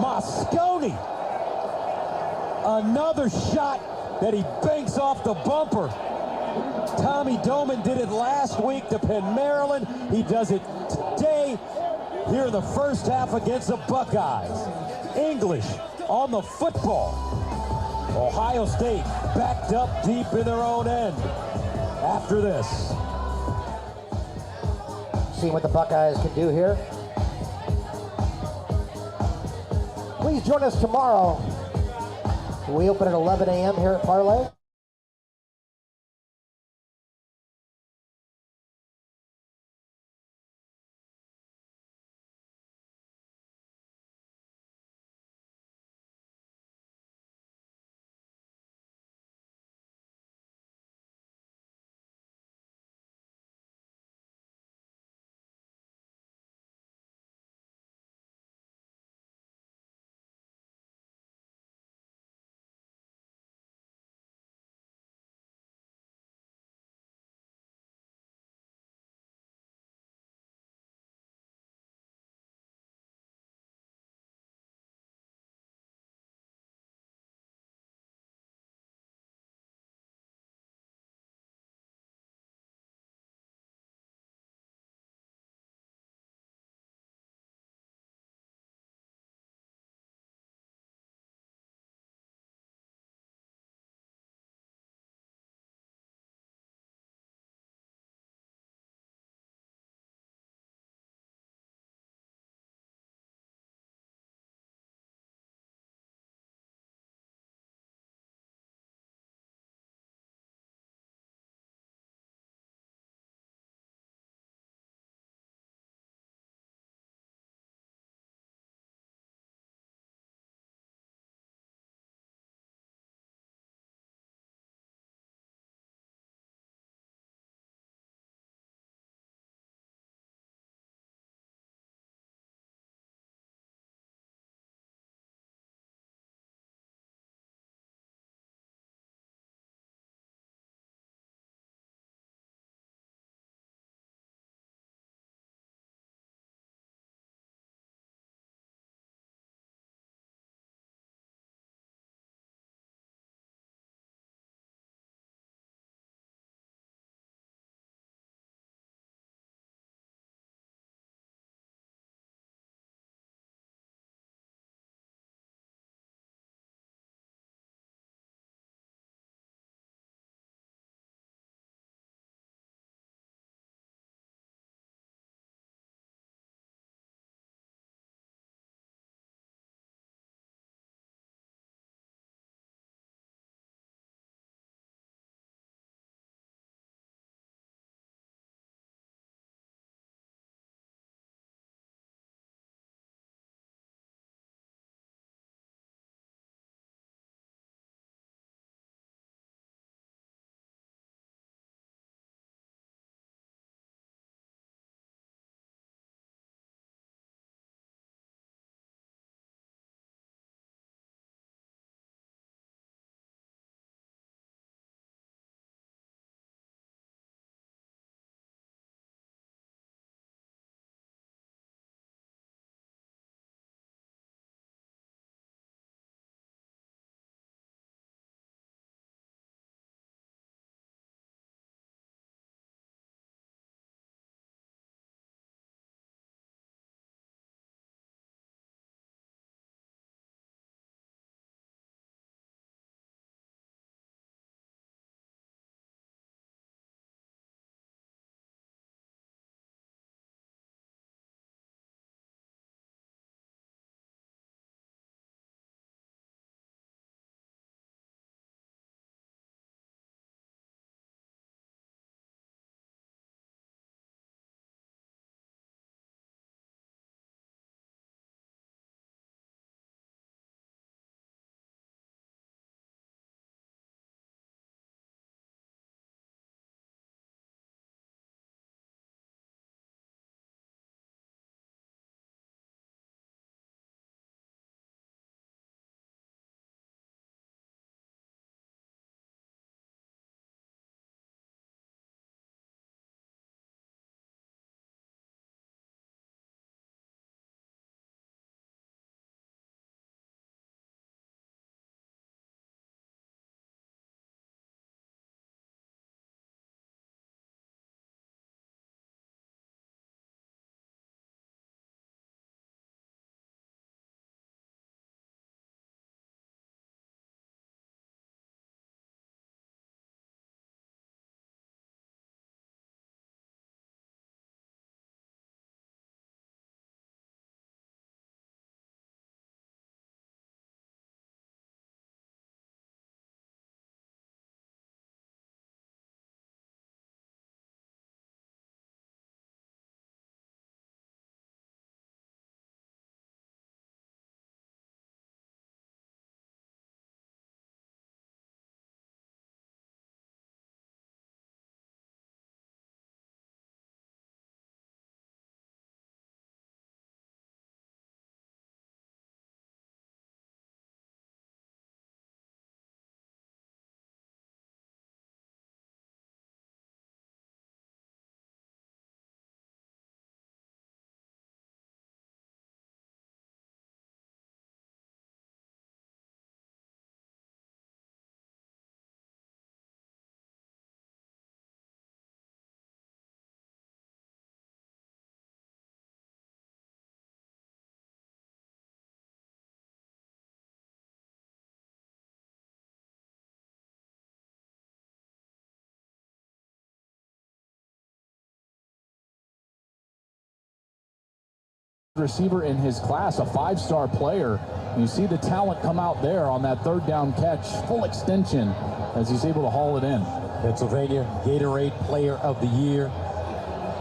Moscone, another shot that he banks off the bumper. Tommy Doman did it last week to Penn, Maryland. He does it today here in the first half against the Buckeyes. English on the football. Ohio State backed up deep in their own end after this. Seeing what the Buckeyes can do here. Please join us tomorrow. We open at 11 a.m. here at Parlay. receiver in his class, a 5-star player. You see the talent come out there on that third down catch, full extension, as he's able to haul it in. Pennsylvania Gatorade Player of the Year.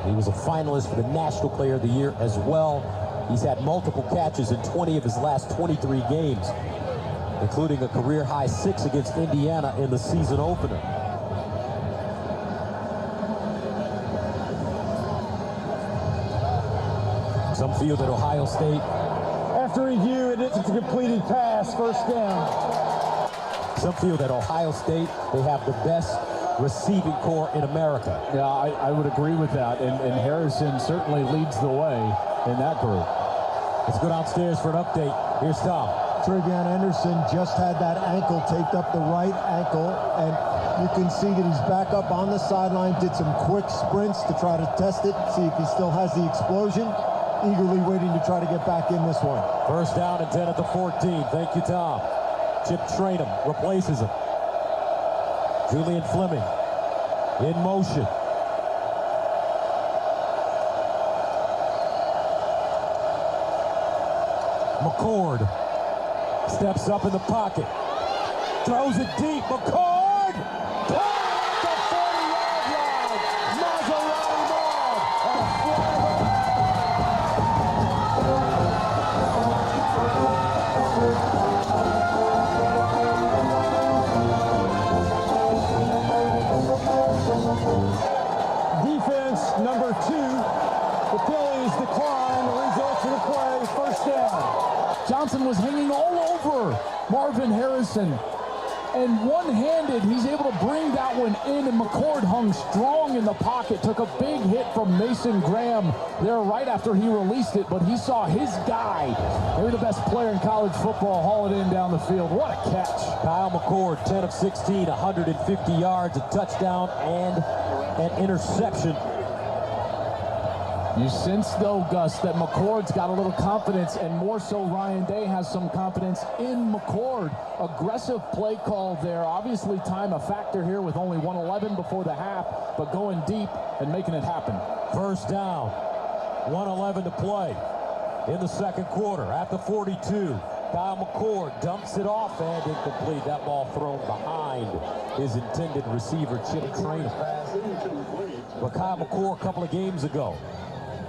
He was a finalist for the National Player of the Year as well. He's had multiple catches in 20 of his last 23 games, including a career-high 6 against Indiana in the season opener. Some feel that Ohio State... After review, it's a completed pass, first down. Some feel that Ohio State, they have the best receiving core in America. Yeah, I would agree with that, and Harrison certainly leads the way in that group. Let's go downstairs for an update. Here's Tom. Travion Henderson just had that ankle taped up, the right ankle, and you can see that he's back up on the sideline, did some quick sprints to try to test it, see if he still has the explosion, eagerly waiting to try to get back in this one. First down and 10 at the 14. Thank you, Tom. Chip Trainum replaces him. Julian Fleming in motion. McCord steps up in the pocket. Throws it deep. McCord! At the 40-yard line. Maserati ball. Defense number 2. The Phillies decline. The result of the play, first down. Johnson was hanging all over Marvin Harrison, and one-handed, he's able to bring that one in, and McCord hung strong in the pocket, took a big hit from Mason Graham there right after he released it, but he saw his guy, maybe the best player in college football, haul it in down the field. What a catch. Kyle McCord, 10 of 16, 150 yards, a touchdown, and an interception. You sense, though, Gus, that McCord's got a little confidence, and more so Ryan Day has some confidence in McCord. Aggressive play call there. Obviously, time a factor here with only 1:11 before the half, but going deep and making it happen. First down, 1:11 to play in the second quarter at the 42. Kyle McCord dumps it off and incomplete. That ball thrown behind his intended receiver, Chip Trainum. But Kyle McCord, a couple of games ago,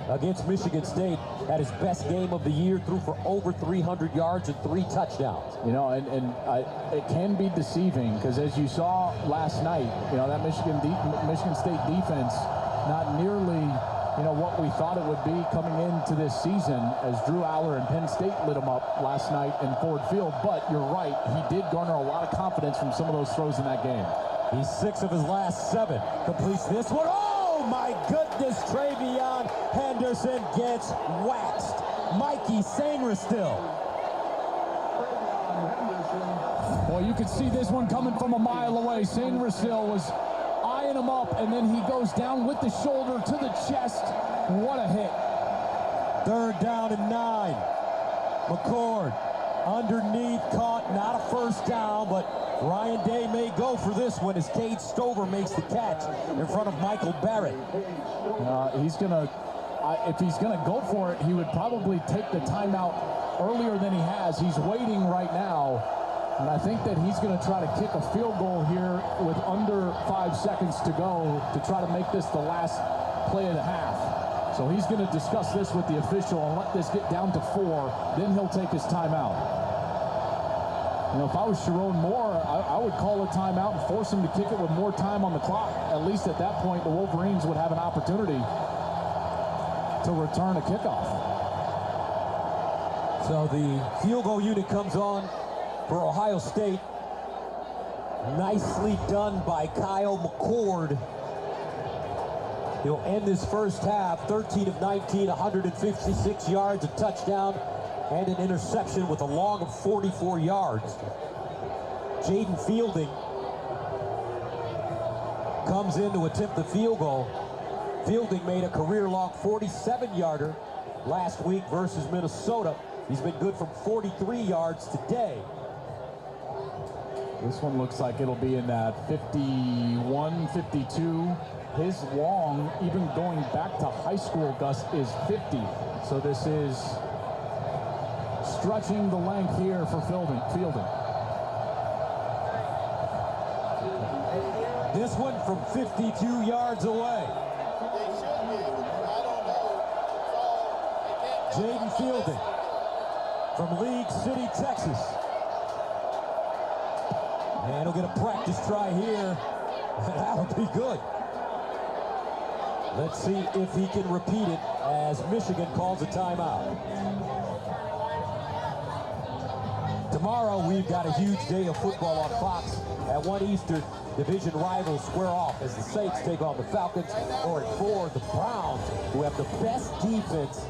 against Michigan State, had his best game of the year, threw for over 300 yards and 3 touchdowns. You know, and it can be deceiving, because as you saw last night, you know, that Michigan State defense, not nearly, you know, what we thought it would be coming into this season, as Drew Aller and Penn State lit them up last night in Ford Field. But you're right, he did garner a lot of confidence from some of those throws in that game. He's 6 of his last 7. Completes this one. Oh my goodness, Travion Henderson gets waxed. Mikey Sainristil. Boy, you could see this one coming from a mile away. Sainristil was eyeing him up, and then he goes down with the shoulder to the chest. What a hit. Third down and 9. McCord underneath, caught, not a first down, but Ryan Day may go for this one as Cade Stover makes the catch in front of Michael Barrett. He's gonna, if he's gonna go for it, he would probably take the timeout earlier than he has. He's waiting right now, and I think that he's gonna try to kick a field goal here with under 5 seconds to go to try to make this the last play of the half. So he's gonna discuss this with the official and let this get down to 4, then he'll take his timeout. You know, if I was Sharon Moore, I would call a timeout and force him to kick it with more time on the clock. At least at that point, the Wolverines would have an opportunity to return a kickoff. So the field goal unit comes on for Ohio State. Nicely done by Kyle McCord. He'll end this first half 13 of 19, 156 yards, a touchdown, and an interception with a long of 44 yards. Jaden Fielding comes in to attempt the field goal. Fielding made a career-long 47-yarder last week versus Minnesota. He's been good from 43 yards today. This one looks like it'll be in that 51, 52 His long, even going back to high school, Gus, is 50. So this is stretching the length here for Fielding. This one from 52 yards away. Jaden Fielding from League City, Texas. And he'll get a practice try here. That'll be good. Let's see if he can repeat it as Michigan calls a timeout. Tomorrow, we've got a huge day of football on Fox. At 1 Eastern, division rivals square off as the Saints take on the Falcons, or at 4, the Browns, who have the best defense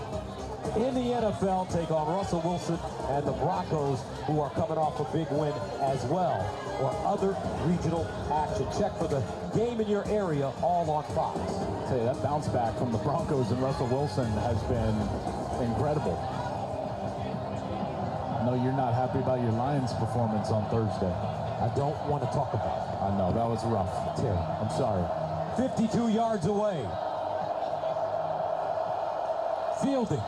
in the NFL, take on Russell Wilson and the Broncos, who are coming off a big win as well, or other regional action. Check for the game in your area, all on Fox. Say that bounce back from the Broncos and Russell Wilson has been incredible. I know you're not happy about your Lions performance on Thursday. I don't want to talk about it. I know, that was rough. Terry, I'm sorry. 52 yards away. Fielding.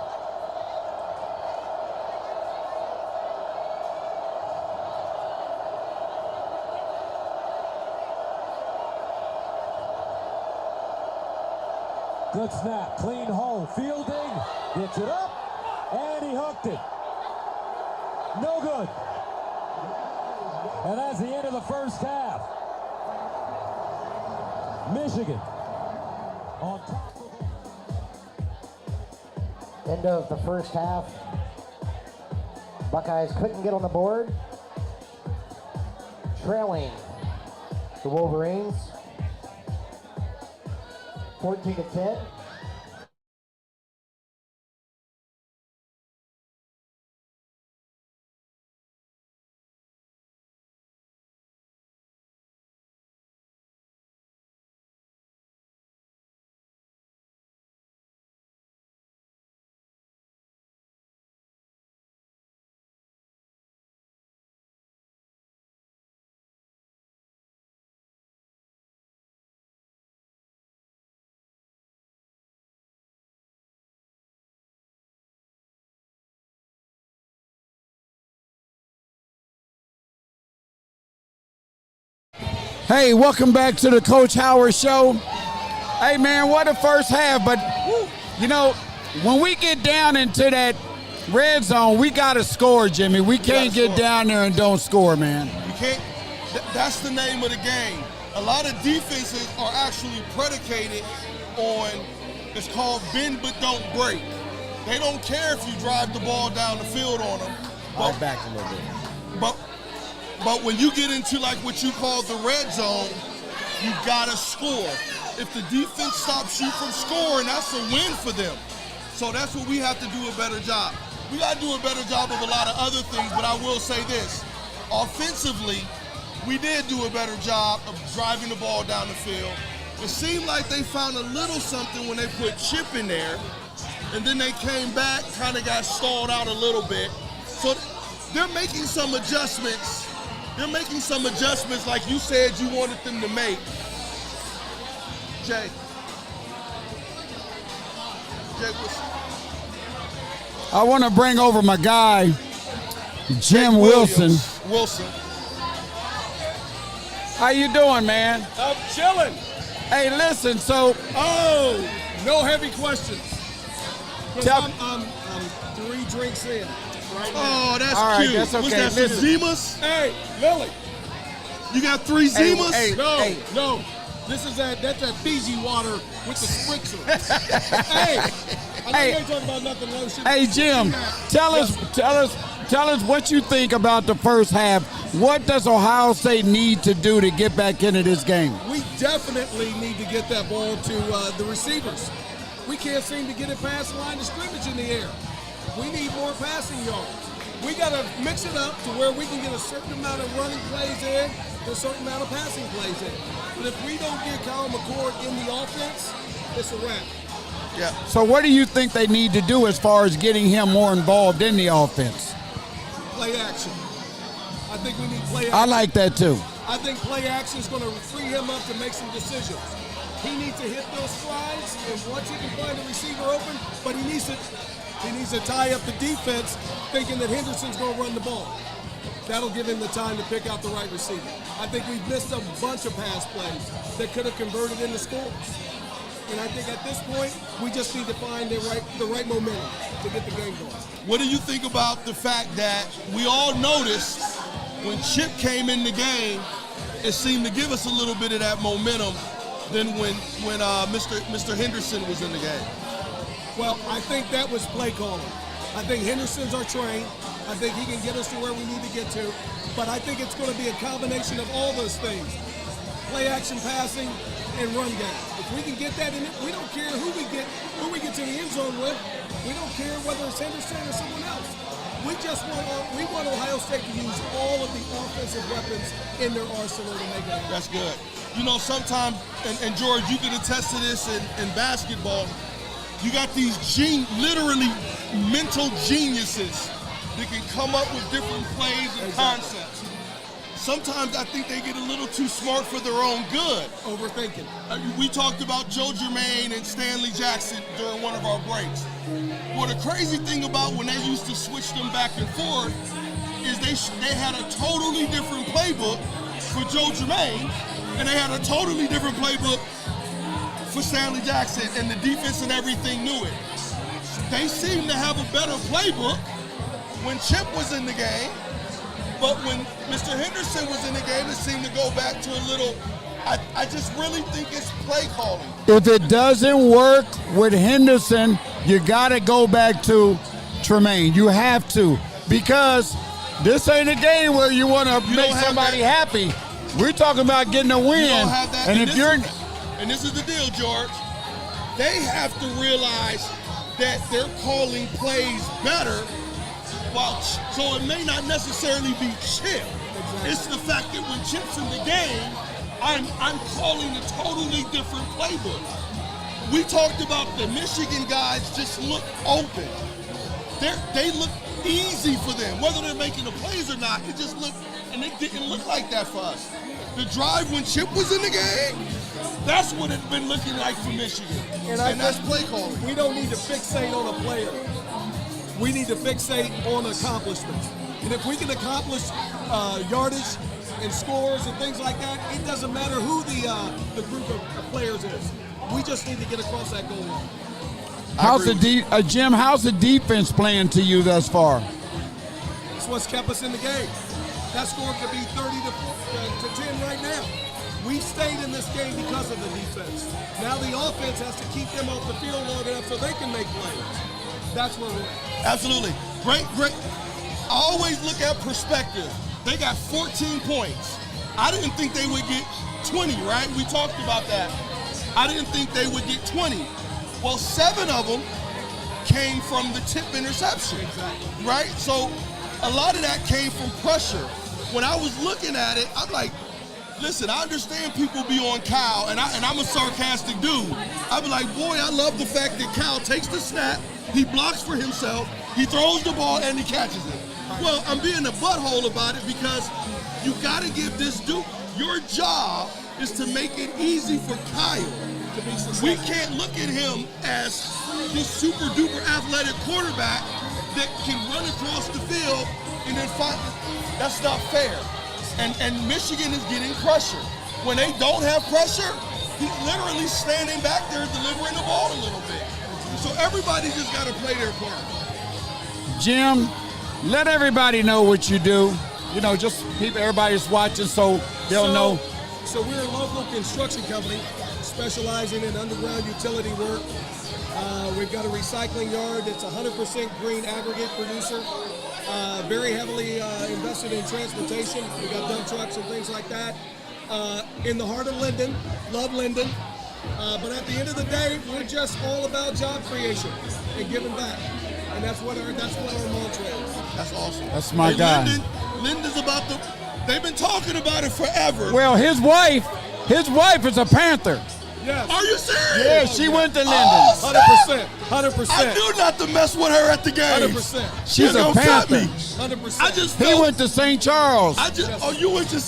Good snap, clean hole. Fielding gets it up, and he hooked it. No good. And that's the end of the first half. Michigan on top of End of the first half. Buckeyes couldn't get on the board. Trailing the Wolverines 14-10. Hey, welcome back to the Coach Howard Show. Hey, man, what a first half. But, you know, when we get down into that red zone, we got to score, Jimmy. We can't get down there and don't score, man. You can't. That's the name of the game. A lot of defenses are actually predicated on, it's called bend but don't break. They don't care if you drive the ball down the field on them. I'll back a little bit. But when you get into like what you call the red zone, you gotta score. If the defense stops you from scoring, that's a win for them. So that's what we have to do a better job. We gotta do a better job of a lot of other things, but I will say this. Offensively, we did do a better job of driving the ball down the field. It seemed like they found a little something when they put Chip in there, and then they came back, kind of got stalled out a little bit. So they're making some adjustments. They're making some adjustments like you said you wanted them to make. Jay, I want to bring over my guy, Jim Wilson. How you doing, man? I'm chilling. Hey, listen, so... Oh, no heavy questions. I'm 3 drinks in right now. Oh, that's all right, cute. That's okay. What's that, some Zimas? Hey, Lily. You got 3 Zimas? No. That's that Fiji water with the spritzer. Hey, I know you ain't talking about nothing lotion. Hey, Jim, tell us what you think about the first half. What does Ohio State need to do to get back into this game? We definitely need to get that ball to the receivers. We can't seem to get it past the line of scrimmage in the air. We need more passing yards. We got to mix it up to where we can get a certain amount of running plays in and a certain amount of passing plays in. But if we don't get Kyle McCord in the offense, it's a wrap. Yeah. So what do you think they need to do as far as getting him more involved in the offense? Play action. I think we need play action. I like that too. I think play action is going to free him up to make some decisions. He needs to hit those strides, and once he can find the receiver open, but he needs to tie up the defense, thinking that Henderson's going to run the ball. That'll give him the time to pick out the right receiver. I think we've missed a bunch of pass plays that could have converted into scores. And I think at this point, we just need to find the right momentum to get the game going. What do you think about the fact that we all noticed when Chip came in the game, it seemed to give us a little bit of that momentum than when Mr. Henderson was in the game? Well, I think that was play calling. I think Henderson's our train. I think he can get us to where we need to get to. But I think it's going to be a combination of all those things. Play action passing and run game. If we can get that in it, we don't care who we get to the end zone with. We don't care whether it's Henderson or someone else. We want Ohio State to use all of the offensive weapons in their arsenal to make it happen. That's good. You know, sometimes, and George, you can attest to this in basketball, you got these literally mental geniuses that can come up with different plays and concepts. Sometimes I think they get a little too smart for their own good. Overthinking. We talked about Joe Germain and Stanley Jackson during one of our breaks. Well, the crazy thing about when they used to switch them back and forth is they had a totally different playbook for Joe Germain, and they had a totally different playbook for Stanley Jackson, and the defense and everything knew it. They seemed to have a better playbook when Chip was in the game, but when Mr. Henderson was in the game, it seemed to go back to a little, I just really think it's play calling. If it doesn't work with Henderson, you got to go back to Tremaine. You have to, because this ain't a game where you want to make somebody happy. We're talking about getting a win. You don't have that. And if you're... And this is the deal, George. They have to realize that they're calling plays better, so it may not necessarily be Chip. Exactly. It's the fact that when Chip's in the game, I'm calling a totally different playbook. We talked about the Michigan guys just look open. They look easy for them, whether they're making the plays or not. It just looked, and it didn't look like that for us. The drive when Chip was in the game, that's what it's been looking like for Michigan. And that's play calling. We don't need to fixate on a player. We need to fixate on accomplishments. And if we can accomplish yardage and scores and things like that, it doesn't matter who the group of players is. We just need to get across that goal line. Jim, how's the defense playing to you thus far? That's what's kept us in the game. That score could be 30 to 10 right now. We stayed in this game because of the defense. Now the offense has to keep them off the field long enough so they can make plays. That's where we're at. Absolutely. Great. I always look at perspective. They got 14 points. I didn't think they would get 20, right? We talked about that. I didn't think they would get 20. Well, 7 of them came from the tip interception, right? So a lot of that came from pressure. When I was looking at it, I'm like, listen, I understand people be on Kyle, and I'm a sarcastic dude. I'd be like, boy, I love the fact that Kyle takes the snap, he blocks for himself, he throws the ball, and he catches it. Well, I'm being a butthole about it because you got to give this dude, your job is to make it easy for Kyle. We can't look at him as this super duper athletic quarterback that can run across the field and then find. That's not fair. And Michigan is getting pressure. When they don't have pressure, he's literally standing back there delivering the ball a little bit. So everybody just got to play their part. Jim, let everybody know what you do. You know, just people, everybody's watching so they'll know. So we're a local construction company specializing in underground utility work. We've got a recycling yard that's 100% green aggregate producer. Very heavily invested in transportation. We got dump trucks and things like that. In the heart of Linden, love Linden. But at the end of the day, we're just all about job creation and giving back. And that's what our mantra is. That's awesome. That's my guy. Linden's about they've been talking about it forever. Well, his wife is a Panther. Yes. Are you serious? Yeah, she went to Linden. 100%. I knew not to mess with her at the game. 100%. She's a Panther. 100%. He went to St. Charles. You went and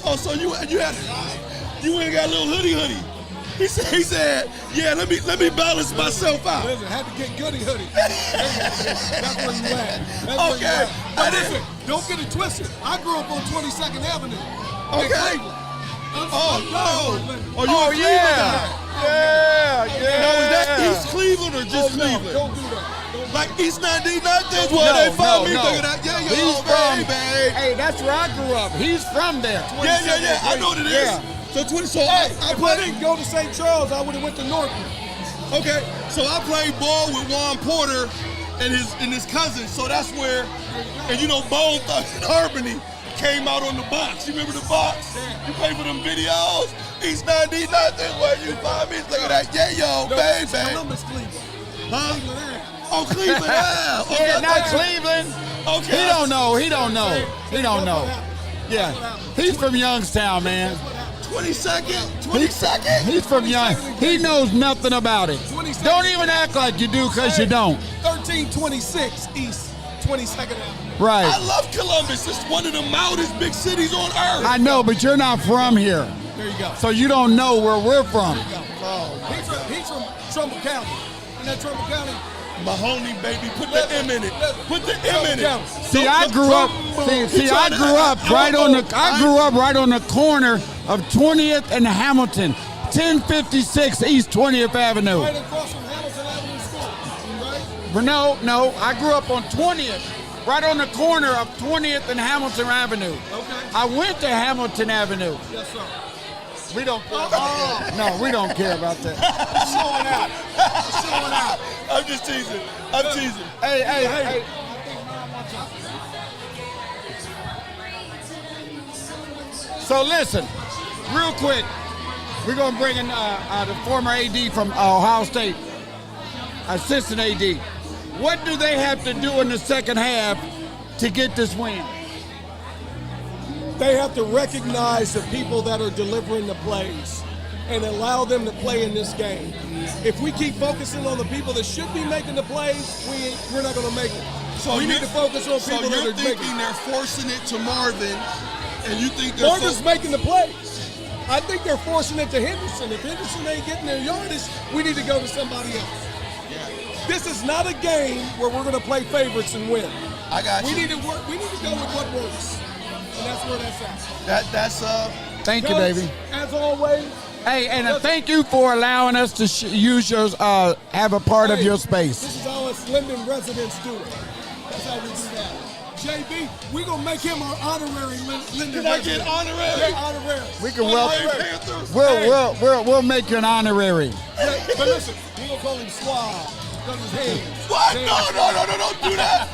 got a little hoodie. He said, yeah, let me balance myself out. Listen, had to get goody hoodie. That's where you at. Okay. But listen, don't get it twisted. I grew up on 22nd Avenue. Okay. In Cleveland. Oh, yeah. Yeah. Now, is that East Cleveland or just Cleveland? No, don't do that. Like East 99th is where they find me thinking that, He's from, hey, that's where I grew up. He's from there. Yeah. I know what it is. Yeah. So If I didn't go to St. Charles, I would have went to Northwood. Okay, so I played ball with Juan Porter and his cousin. So that's where, and you know, Bone Thugs and Harmony came out on the box. You remember the box? You play for them videos? East 99th is where you find me. Look at that. Yeah, yo, baby. Columbus, Cleveland. Huh? Oh, Cleveland. Yeah, not Cleveland. Okay. He don't know. Yeah. He's from Youngstown, man. 22nd. He's from Young. He knows nothing about it. Don't even act like you do, because you don't. 1326 East 22nd Avenue. Right. I love Columbus. It's one of the loudest big cities on earth. I know, but you're not from here. There you go. So you don't know where we're from. He's from Trumbull County. And that Trumbull County. Mahoney, baby, put the M in it. Put the M in it. See, I grew up. I grew up right on the corner of 20th and Hamilton, 1056 East 20th Avenue. Right across from Hamilton Avenue School, right? No, I grew up on 20th, right on the corner of 20th and Hamilton Avenue. Okay. I went to Hamilton Avenue. Yes, sir. We don't care about that. No, we don't care about that. Showing out. I'm just teasing. Hey. So listen, real quick, we're going to bring in the former AD from Ohio State, assistant AD. What do they have to do in the second half to get this win? They have to recognize the people that are delivering the plays and allow them to play in this game. If we keep focusing on the people that should be making the plays, we're not going to make it. So we need to focus on people that are making. So you're thinking they're forcing it to Marvin, and you think they're Marvin's making the plays. I think they're forcing it to Henderson. If Henderson ain't getting their yardage, we need to go to somebody else. Yeah. This is not a game where we're going to play favorites and win. I got you. We need to go with what works. And that's where that's at. Thank you, baby. As always. Hey, and thank you for allowing us to use your, have a part of your space. This is how us Linden residents do it. That's how we do that. JB, we're going to make him our honorary Linden resident. Can I get honorary? Yeah, honorary. We can we'll make you an honorary. Yeah, but listen, we're going to call him Swab. Because his hands. What? No, don't do that.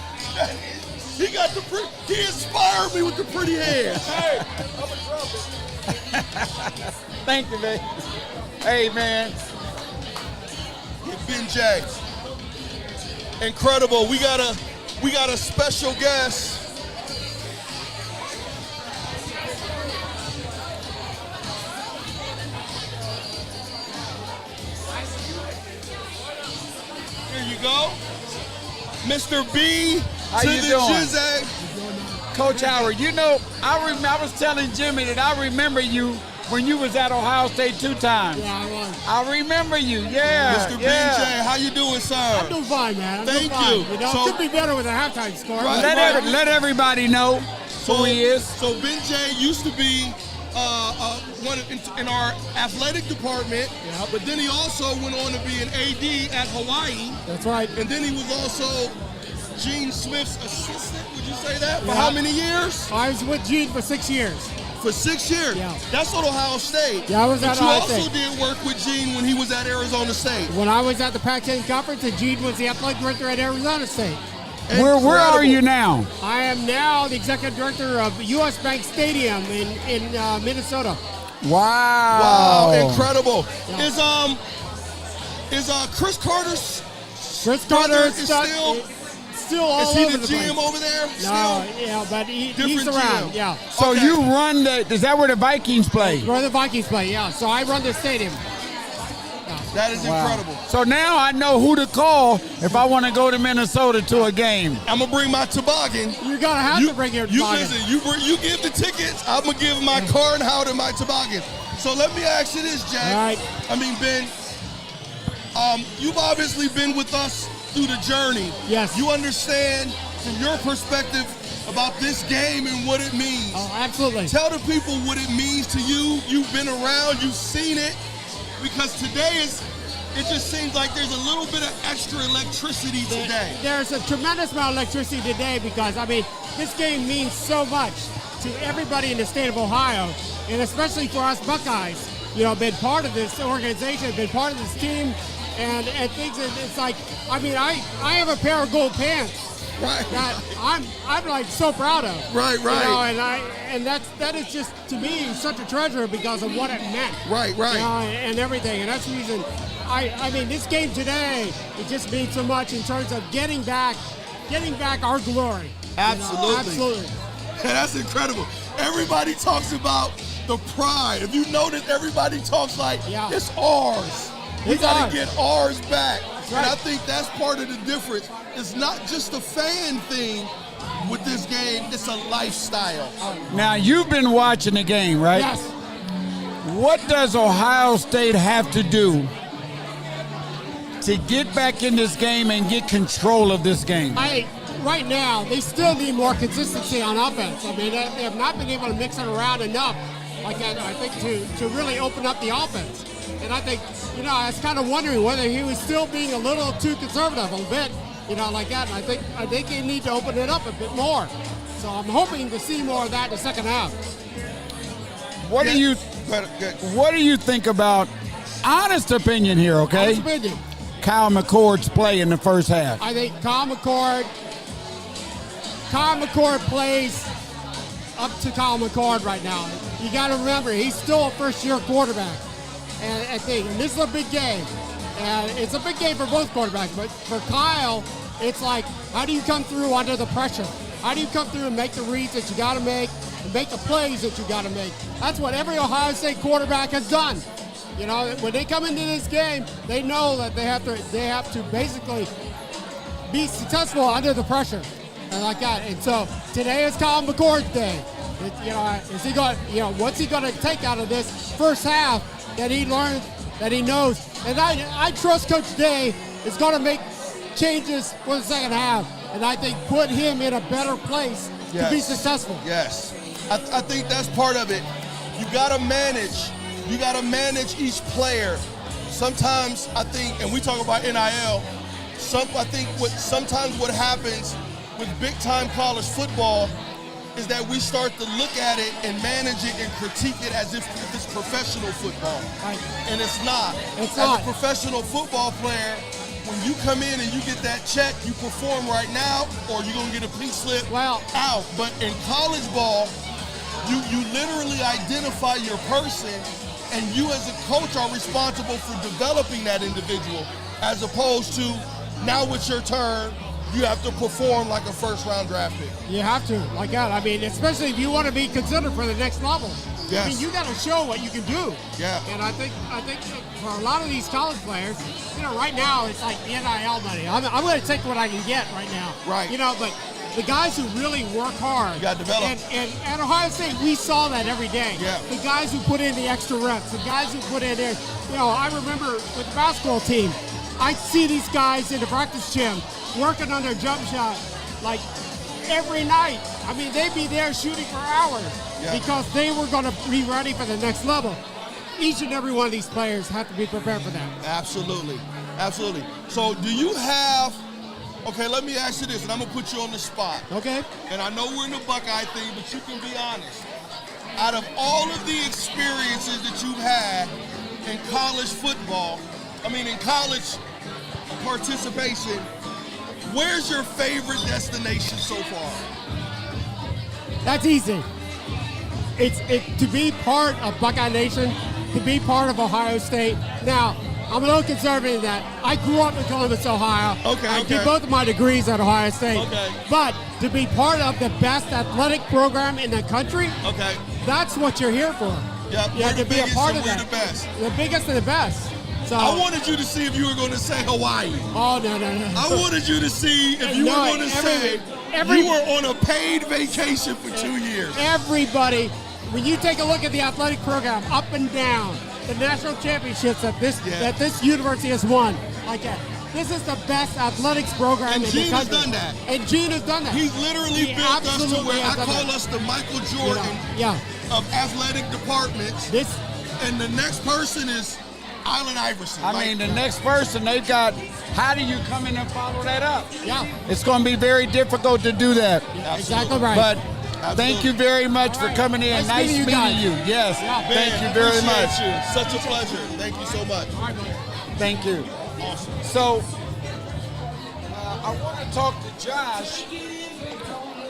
He inspired me with the pretty hands. Hey, I'm a trumpet. Thank you, man. Hey, man. Ben J. Incredible. We got a special guest. Here you go. Mr. B. How you doing? Coach Howard, you know, I was telling Jimmy that I remember you when you was at Ohio State 2 times. Yeah, I was. I remember you, yeah. Mr. BJ, how you doing, sir? I'm doing fine, man. Thank you. You know, it could be better with a halftime score. Right, let everybody know who he is. So Ben J used to be one in our athletic department, but then he also went on to be an AD at Hawaii. That's right. And then he was also Gene Smith's assistant, would you say that? For how many years? I was with Gene for 6 years. For 6 years? Yeah. That's at Ohio State. Yeah, I was at Ohio State. But you also did work with Gene when he was at Arizona State. When I was at the Pac-10 Conference, and Gene was the athletic director at Arizona State. Where are you now? I am now the executive director of U.S. Bank Stadium in Minnesota. Wow. Wow, incredible. Yeah. Is Chris Carter's Chris Carter still all is he over the the GM place. over there? No, yeah, but he's around. GM. Yeah. So you run is that where the Vikings play? Where the Vikings play, yeah. So I run the stadium. That is incredible. So now I know who to call if I want to go to Minnesota to a game. I'm gonna bring my toboggan. You're gonna have to bring your toboggan. You give the tickets. I'm gonna give my car and Howard and my toboggan. So let me ask you this, Jack. All right. I mean, Ben, you've obviously been with us through the journey. Yes. You understand from your perspective about this game and what it means. Oh, absolutely. Tell the people what it means to you. You've been around, you've seen it. Because today it just seems like there's a little bit of extra electricity today. There's a tremendous amount of electricity today because, I mean, this game means so much to everybody in the state of Ohio, and especially for us Buckeyes. You know, been part of this organization, been part of this team, and things. It's like, I mean, I have a pair of gold pants. Right. That I'm like so proud of. Right. You know, and that is just to me such a treasure because of what it meant. Right. You know, and everything, and that's the reason. I mean, this game today, it just means so much in terms of getting back our glory. Absolutely. You know, absolutely. That's incredible. Everybody talks about the pride. If you notice, everybody talks like, it's ours. We got to get ours back. Right. And I think that's part of the difference. It's not just a fan thing with this game, it's a lifestyle. Now, you've been watching the game, right? Yes. What does Ohio State have to do to get back in this game and get control of this game? Right now, they still need more consistency on offense. I mean, they have not been able to mix it around enough, like that, I think, to really open up the offense. And I think, you know, I was kind of wondering whether he was still being a little too conservative a bit, you know, like that. And I think they need to open it up a bit more. So I'm hoping to see more of that in the second half. What do you think about, honest opinion here, okay? Honest opinion. Kyle McCord's play in the first half. I think Kyle McCord plays up to Kyle McCord right now. You got to remember, he's still a first-year quarterback. And I think this is a big game. And it's a big game for both quarterbacks. But for Kyle, it's like, how do you come through under the pressure? How do you come through and make the reads that you got to make and make the plays that you got to make? That's what every Ohio State quarterback has done. You know, when they come into this game, they know that they have to basically be successful under the pressure, and like that. And so today is Kyle McCord's day. Is he going? You know, what's he going to take out of this first half that he learned, that he knows? And I trust Coach Day is going to make changes for the second half, and I think put him in a better place to be successful. Yes, I think that's part of it. You got to manage. You got to manage each player. Sometimes I think, and we talk about NIL, sometimes what happens with big-time college football is that we start to look at it and manage it and critique it as if it's professional football. Right. And it's not. It's as not. a professional football player, when you come in and you get that check, you perform right now, or you're going to get a pink slip out. But in college ball, you literally identify your person, and you as a coach are responsible for developing that individual, as opposed to now it's your turn, you have to perform like a first-round draft pick. You have to, like that. I mean, especially if you want to be considered for the next level. Yes. I mean, you got to show what you can do. Yeah. And I think for a lot of these college players, you know, right now it's like NIL money. I'm going to take what I can get right now. Right. You know, but the guys who really work hard. You got to develop. And at Ohio State, we saw that every day. Yeah. The guys who put in the extra reps, the guys who put in there. You know, I remember with the basketball team, I see these guys in the practice gym working on their jump shot like every night. I mean, they'd be there shooting for hours because they were going to be ready for the next level. Each and every one of these players have to be prepared for that. Absolutely. Absolutely. So do you have, okay, let me ask you this, and I'm going to put you on the spot. Okay. And I know we're in the Buckeye thing, but you can be honest. Out of all of the experiences that you've had in college football, in college participation, where's your favorite destination so far? That's easy. It's to be part of Buckeye Nation, to be part of Ohio State. Now, I'm a little conservative in that. I grew up in Columbus, Ohio. I did both of my degrees at Ohio State. But to be part of the best athletic program in the country, that's what you're here for. Yeah, to be a part of that. The best. The biggest and the best. So, I wanted you to see if you were going to say Hawaii. Oh, no. I wanted you to see if you were going to say you were on a paid vacation for 2 years. Everybody, when you take a look at the athletic program, up and down, the national championships that this university has won, like that. This is the best athletics program and in Gene the country. has done that. And Gene has done that. He's literally built us to where I call that. us the Michael Jordan of athletic departments. And the next person is Allen Iverson. I mean, the next person they've got, how do you come in and follow that up? Yeah. It's going to be very difficult to do that. Yeah, exactly right. But thank you very much for coming in. Nice meeting you. Yes. Ben, thank you very much. You. Such a pleasure. Thank you so much. Thank you. Awesome. So, I want to talk to Josh,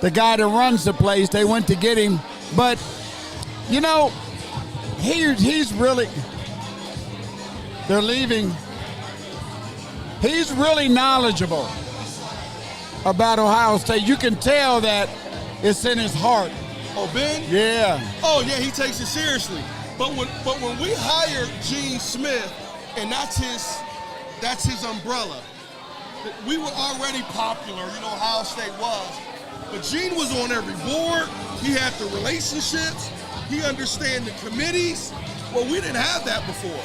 the guy that runs the place. They went to get him. But, you know, he's really, they're leaving. He's really knowledgeable about Ohio State. You can tell that it's in his heart. Oh, Ben? Yeah. Oh, yeah, he takes it seriously. But when we hired Gene Smith, and that's his umbrella, we were already popular, you know, Ohio State was. But Gene was on every board. He had the relationships. He understand the committees. Well, we didn't have that before.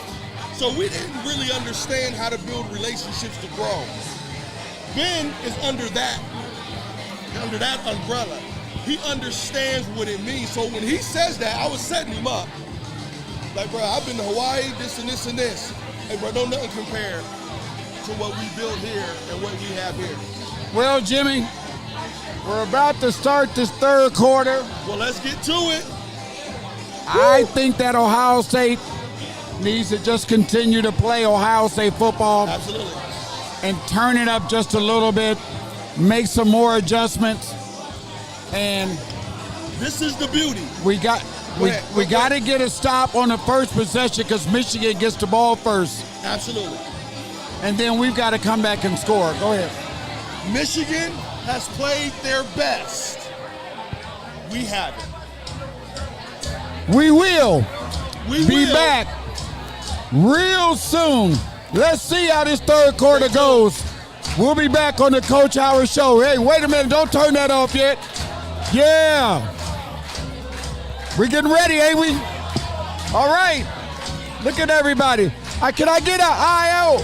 So we didn't really understand how to build relationships to grow. Ben is under that umbrella. He understands what it means. So when he says that, I was setting him up. Like, bro, I've been to Hawaii, this and this and this. Hey, bro, don't nothing compare to what we built here and what we have here. Well, Jimmy, we're about to start this third quarter. Well, let's get to it. I think that Ohio State needs to just continue to play Ohio State football. Absolutely. And turn it up just a little bit, make some more adjustments, and this is the beauty. We got to get a stop on the first possession because Michigan gets the ball first. Absolutely. And then we've got to come back and score. Go ahead. Michigan has played their best. We haven't. We will be back real soon. Let's see how this third quarter goes. We'll be back on the Coach Howard Show. Hey, wait a minute. Don't turn that off yet. Yeah. We're getting ready, ain't we? All right. Look at everybody. Can I get an IO?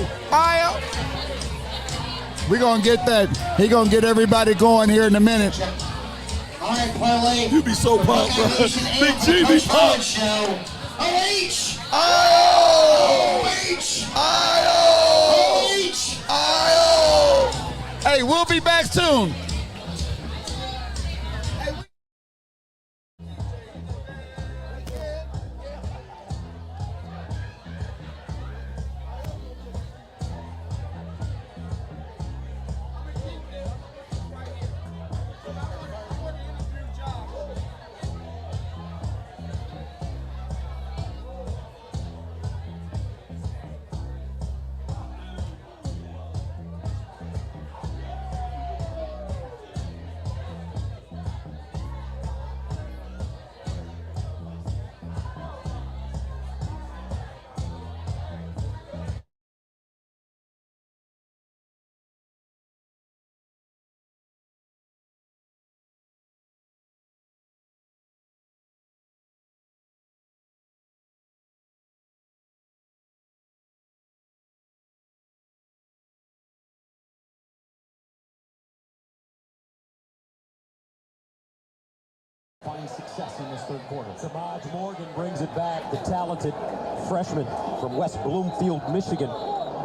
We're going to get that. He's going to get everybody going here in a minute. All right, parlay. You be so pumped, bro. Big G be pumped. OH! OH! Hey, we'll be back soon. Find success in this third quarter. Samaj Morgan brings it back, the talented freshman from West Bloomfield, Michigan.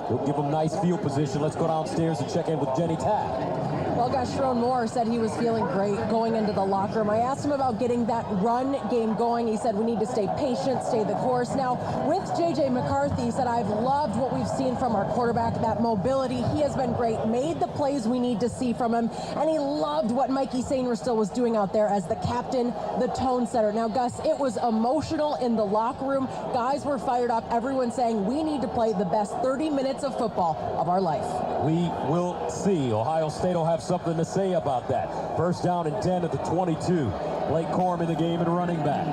He'll give him nice field position. Let's go downstairs and check in with Jenny Tabb. Well, gosh, Sharon Moore said he was feeling great going into the locker room. I asked him about getting that run game going. He said we need to stay patient, stay the course. Now, with J.J. McCarthy, he said, I've loved what we've seen from our quarterback, that mobility. He has been great, made the plays we need to see from him, and he loved what Mikey Sainristil was doing out there as the captain, the tone setter. Now, Gus, it was emotional in the locker room. Guys were fired up. Everyone saying we need to play the best 30 minutes of football of our life. We will see. Ohio State will have something to say about that. First down and 10 at the 22. Blake Corum in the game and running back.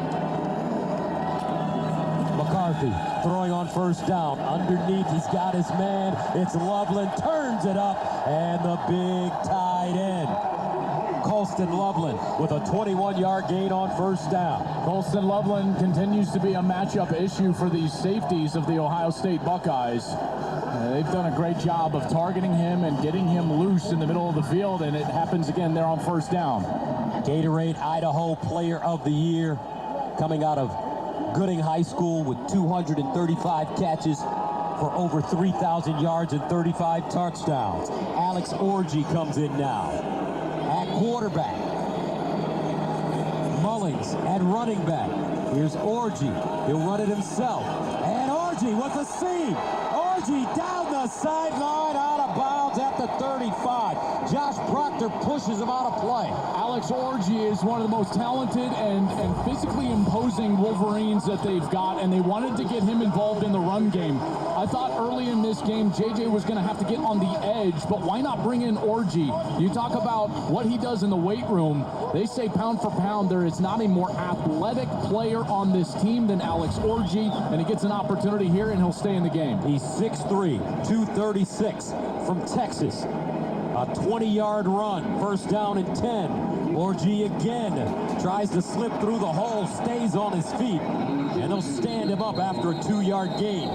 McCarthy throwing on first down. Underneath, he's got his man. It's Loveland, turns it up, and the big tight end. Colston Loveland with a 21-yard gain on first down. Colston Loveland continues to be a matchup issue for these safeties of the Ohio State Buckeyes. They've done a great job of targeting him and getting him loose in the middle of the field, and it happens again there on first down. Gatorade Idaho Player of the Year, coming out of Gooding High School with 235 catches for over 3,000 yards and 35 touchdowns. Alex Orji comes in now at quarterback. Mullings at running back. Here's Orji. He'll run it himself. And Orji with a seam. Orji down the sideline, out of bounds at the 35. Josh Proctor pushes him out of play. Alex Orji is one of the most talented and physically imposing Wolverines that they've got, and they wanted to get him involved in the run game. I thought early in this game, JJ was going to have to get on the edge, but why not bring in Orji? You talk about what he does in the weight room. They say pound for pound, there is not a more athletic player on this team than Alex Orji, and he gets an opportunity here, and he'll stay in the game. He's 6'3", 236 from Texas. A 20-yard run, first down and 10. Orji again tries to slip through the hole, stays on his feet, and they'll stand him up after a 2-yard gain.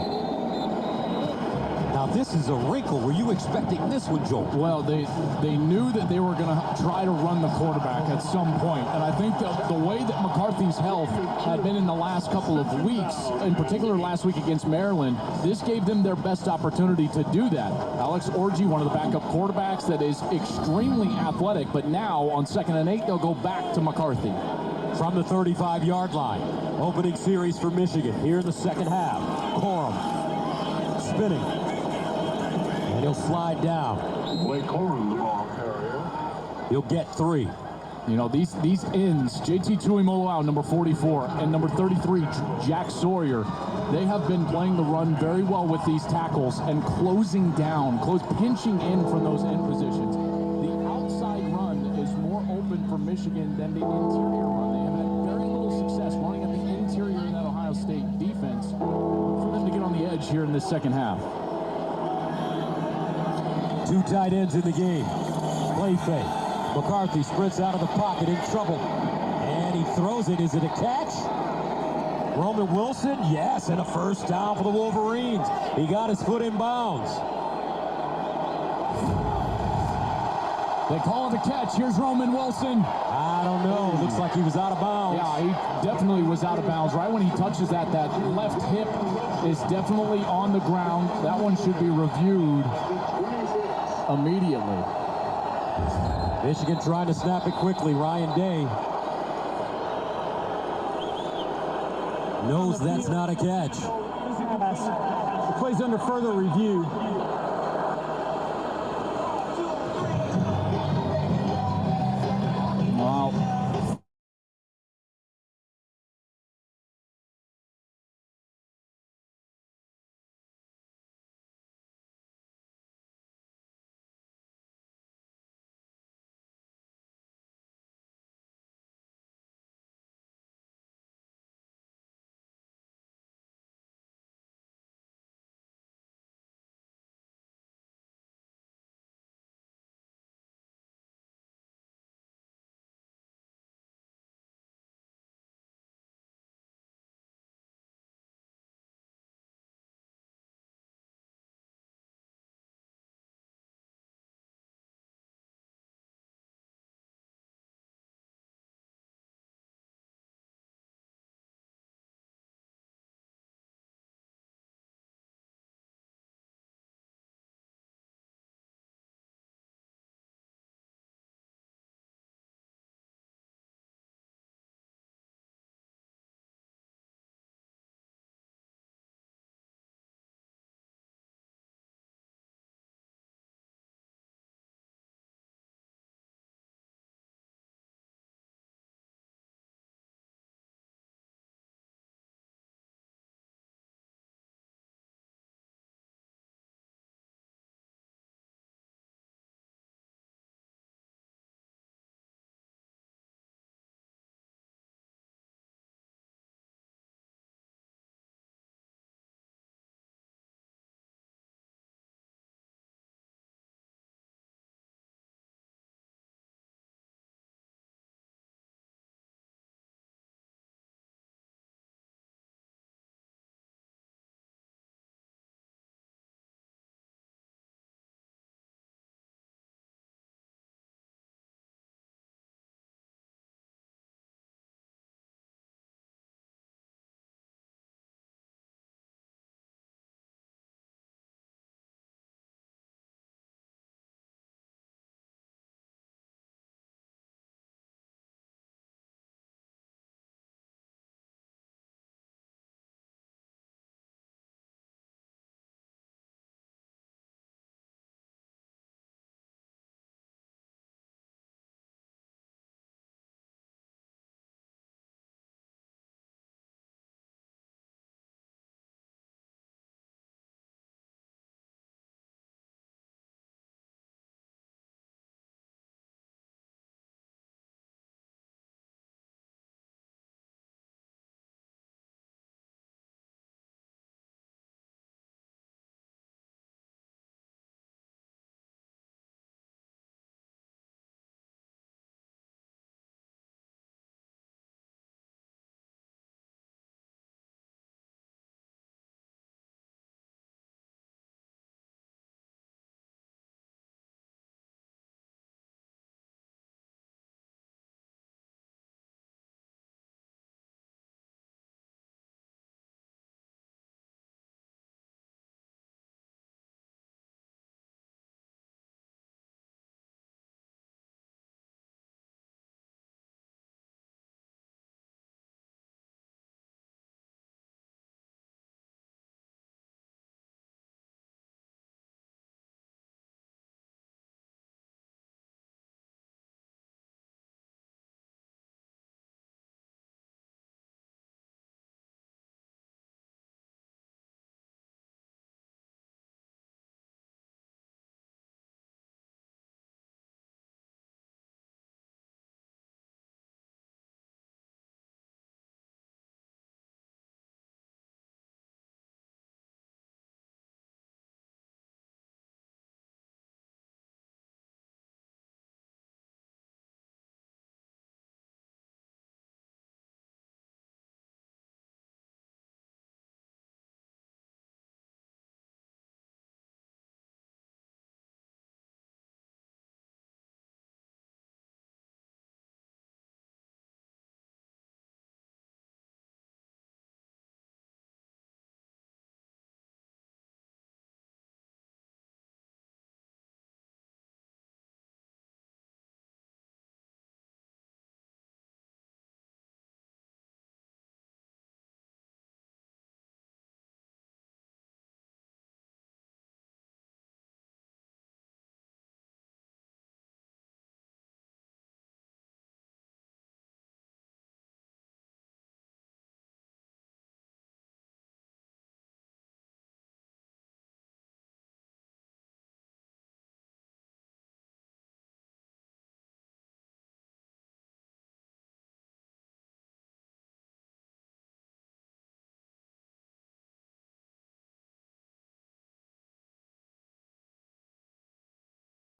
Now this is a wrinkle. Were you expecting this one, Joel? Well, they knew that they were going to try to run the quarterback at some point, and I think the way that McCarthy's health had been in the last couple of weeks, in particular last week against Maryland, this gave them their best opportunity to do that. Alex Orji, one of the backup quarterbacks that is extremely athletic, but now on 2nd and 8, they'll go back to McCarthy. From the 35-yard line, opening series for Michigan here in the second half. Corum spinning. And he'll slide down. Blake Corum, the ball carrier. He'll get 3. You know, these ends, JT Tuimoloau, number 44, and number 33, Jack Sawyer, they have been playing the run very well with these tackles and closing down, pinching in from those end positions. The outside run is more open for Michigan than the interior run. They have had very little success running at the interior in that Ohio State defense. For them to get on the edge here in this second half. 2 tight ends in the game. Play fake. McCarthy sprints out of the pocket in trouble. And he throws it. Is it a catch? Roman Wilson? Yes, and a first down for the Wolverines. He got his foot in bounds. They call it a catch. Here's Roman Wilson. I don't know. Looks like he was out of bounds. Yeah, he definitely was out of bounds. Right when he touches that left hip is definitely on the ground. That one should be reviewed immediately. Michigan trying to snap it quickly. Ryan Day knows that's not a catch. The play's under further review.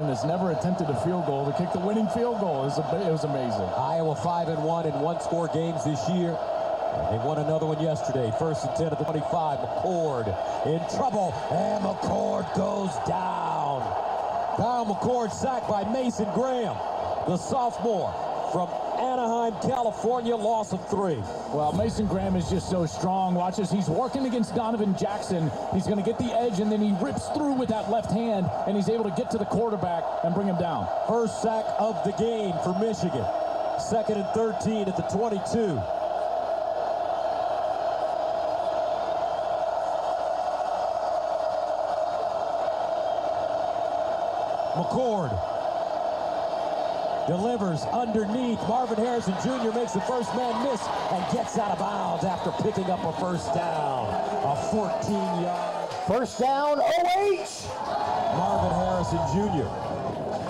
has never attempted a field goal to kick the winning field goal. It was amazing. Iowa 5-1 in one-score games this year. They won another one yesterday. 1st and 10 at the 25. McCord in trouble, and McCord goes down. Kyle McCord sacked by Mason Graham, the sophomore from Anaheim, California, loss of 3. Well, Mason Graham is just so strong. Watch as he's working against Donovan Jackson. He's going to get the edge, and then he rips through with that left hand, and he's able to get to the quarterback and bring him down. First sack of the game for Michigan. 2nd and 13 at the 22. McCord delivers underneath. Marvin Harrison Jr. makes the first man miss and gets out of bounds after picking up a first down. A 14-yard. First down, OH! Marvin Harrison Jr.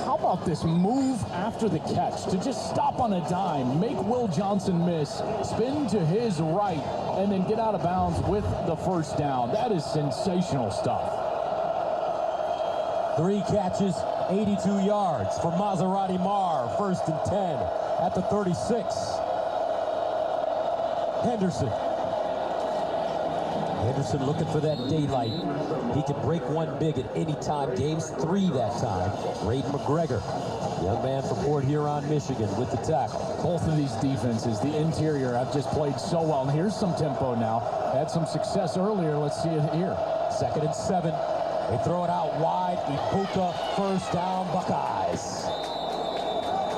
How about this move after the catch to just stop on a dime, make Will Johnson miss, spin to his right, and then get out of bounds with the first down. That is sensational stuff. 3 catches, 82 yards for Maserati Marr. 1st and 10 at the 36. Henderson looking for that daylight. He can break one big at any time. Game's 3 that time. Raiden McGregor, young man from Port Huron, Michigan, with the tackle. Both of these defenses, the interior, have just played so well. And here's some tempo now. Had some success earlier. Let's see it here. 2nd and 7. They throw it out wide. Ibuka, first down, Buckeyes.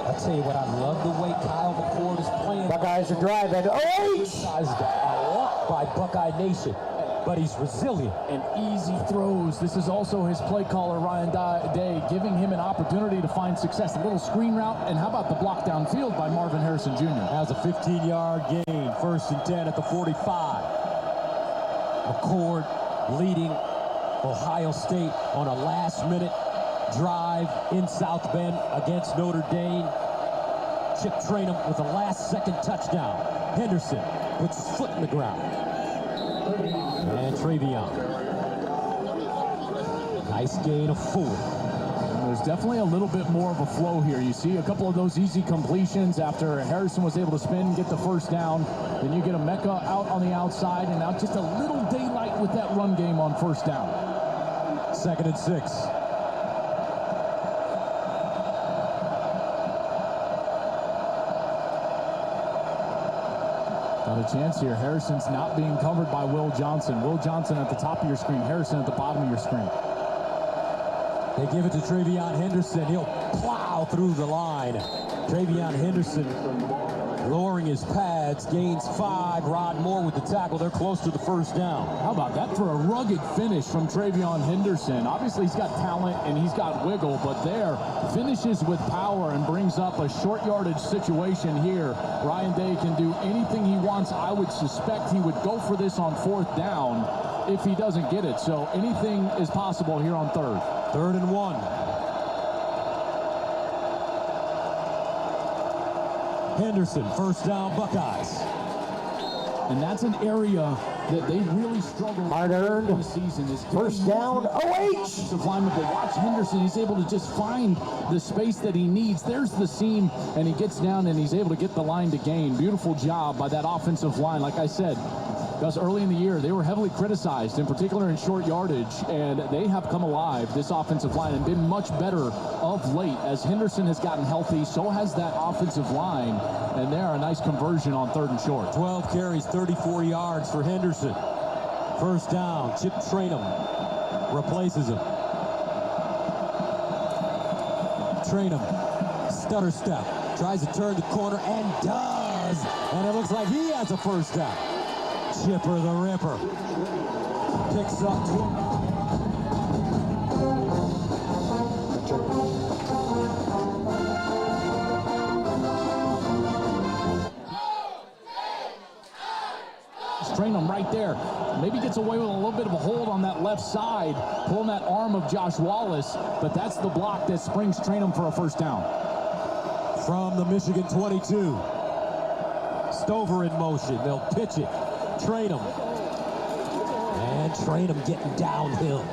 I tell you what, I love the way Kyle McCord is playing. Buckeyes are driving. Criticized a lot by Buckeye Nation, but he's resilient. And easy throws. This is also his play caller, Ryan Day, giving him an opportunity to find success. A little screen route, and how about the block downfield by Marvin Harrison Jr.? Has a 15-yard gain. 1st and 10 at the 45. McCord leading Ohio State on a last-minute drive in South Bend against Notre Dame. Chip Trainum with a last-second touchdown. Henderson puts his foot in the ground. And Travion. Nice gain of 4. There's definitely a little bit more of a flow here. You see a couple of those easy completions after Harrison was able to spin and get the first down. Then you get a Mecca out on the outside, and now just a little daylight with that run game on first down. 2nd and 6. Got a chance here. Harrison's not being covered by Will Johnson. Will Johnson at the top of your screen. Harrison at the bottom of your screen. They give it to Travion Henderson. He'll plow through the line. Travion Henderson lowering his pads, gains 5. Rod Moore with the tackle. They're close to the first down. How about that for a rugged finish from Travion Henderson? Obviously, he's got talent and he's got wiggle, but there finishes with power and brings up a short yardage situation here. Ryan Day can do anything he wants. I would suspect he would go for this on 4th down if he doesn't get it. So anything is possible here on 3rd. 3rd and 1. Henderson, first down, Buckeyes. And that's an area that they really struggle hard-earned this season. Is first down, OH! Offensive lineman, but watch Henderson. He's able to just find the space that he needs. There's the seam, and he gets down, and he's able to get the line to gain. Beautiful job by that offensive line. Like I said, because early in the year, they were heavily criticized, in particular in short yardage, and they have come alive, this offensive line, and been much better of late. As Henderson has gotten healthy, so has that offensive line, and they're a nice conversion on 3rd and short. 12 carries, 34 yards for Henderson. First down, Chip Trainum replaces him. Trainum, stutter step, tries to turn the corner, and does! And it looks like he has a first down. Chipper the Ripper picks up 2. Train him right there. Maybe gets away with a little bit of a hold on that left side, pulling that arm of Josh Wallace, but that's the block that springs Trainum for a first down. From the Michigan 22. Stover in motion. They'll pitch it. Trainum. And Trainum getting downhill.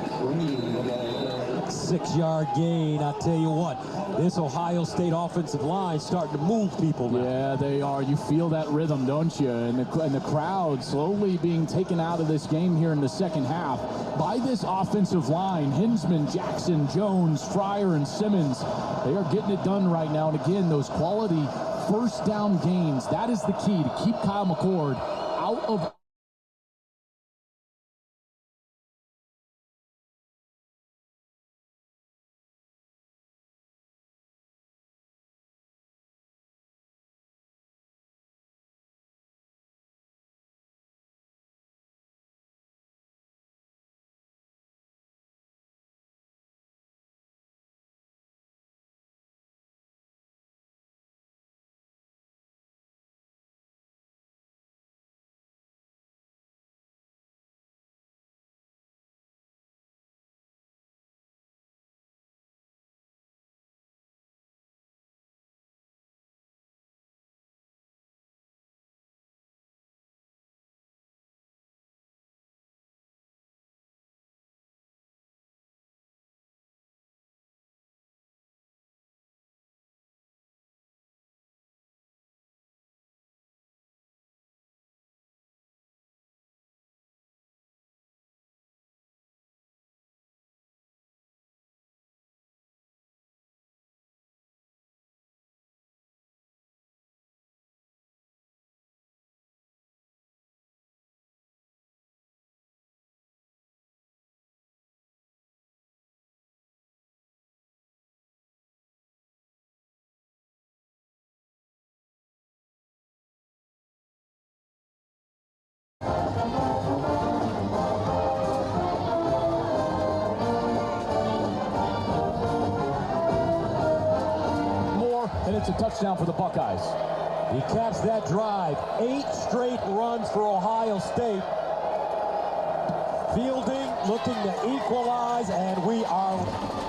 6-yard gain. I tell you what, this Ohio State offensive line starting to move people now. Yeah, they are. You feel that rhythm, don't you? And the crowd slowly being taken out of this game here in the second half by this offensive line. Hinsman, Jackson, Jones, Fryer, and Simmons. They are getting it done right now. And again, those quality first down gains, that is the key to keep Kyle McCord out of and it's a touchdown for the Buckeyes. He caps that drive. 8 straight runs for Ohio State. Fielding looking to equalize, and we are...